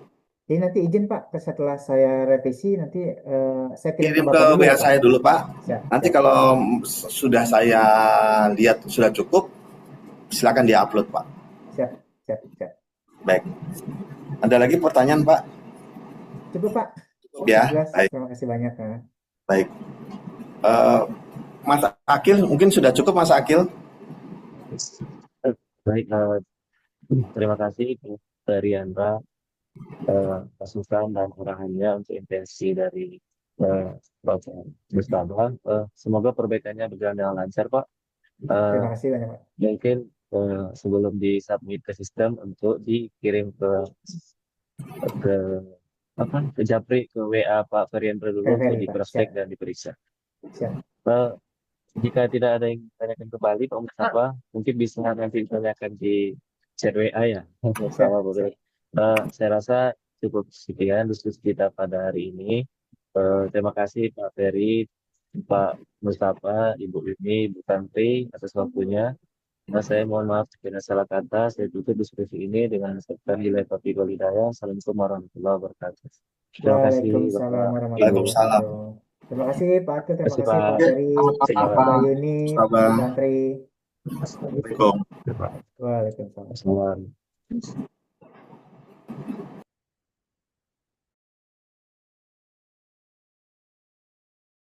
Jadi nanti izin Pak, setelah saya revisi nanti saya Kirim ke ke Bapak dulu WA ya, Pak? saya dulu Pak. Siap. Nanti kalau sudah saya lihat sudah cukup, silakan diupload Pak. Siap. Baik. Ada lagi pertanyaan Pak? Cukup Pak. Cukup ya. Jelas. Baik. Terima kasih banyak. Baik. Mas Akil, mungkin sudah cukup Mas Akil? Baik, terima kasih dari Andra, masukan dan arahannya untuk intensi dari Bapak Mustafa. Semoga perbaikannya berjalan dengan lancar, Pak. Terima kasih banyak Pak. Mungkin sebelum disubmit ke sistem untuk dikirim ke Japri, ke WA Pak Feriandra dulu untuk Pak. di-cross-check dan diperiksa. Siap. Jika tidak ada yang ditanyakan kembali, Pak Mustafa, mungkin bisa nanti ditanyakan di chat WA ya. Sama beberapa. Saya rasa cukup sekian diskusi kita pada hari ini. Terima kasih Pak Ferry, Pak Mustafa, Ibu Yuni, Ibu Tantri atas waktunya. Nah, saya mohon maaf jika ada salah kata. Saya tutup diskusi ini dengan serta nilai taufiq wal hidayah. Assalamualaikum warahmatullahi wabarakatuh. Terima kasih. Waalaikumsalam warahmatullahi Waalaikumsalam. wabarakatuh. Terima kasih Pak Akil, terima Terima kasih kasih, Pak Pak. Ferry, Sama-sama. Mbak Yuni, Sama-sama. Ibu Tantri. Assalamualaikum. Waalaikumsalam. Assalamualaikum.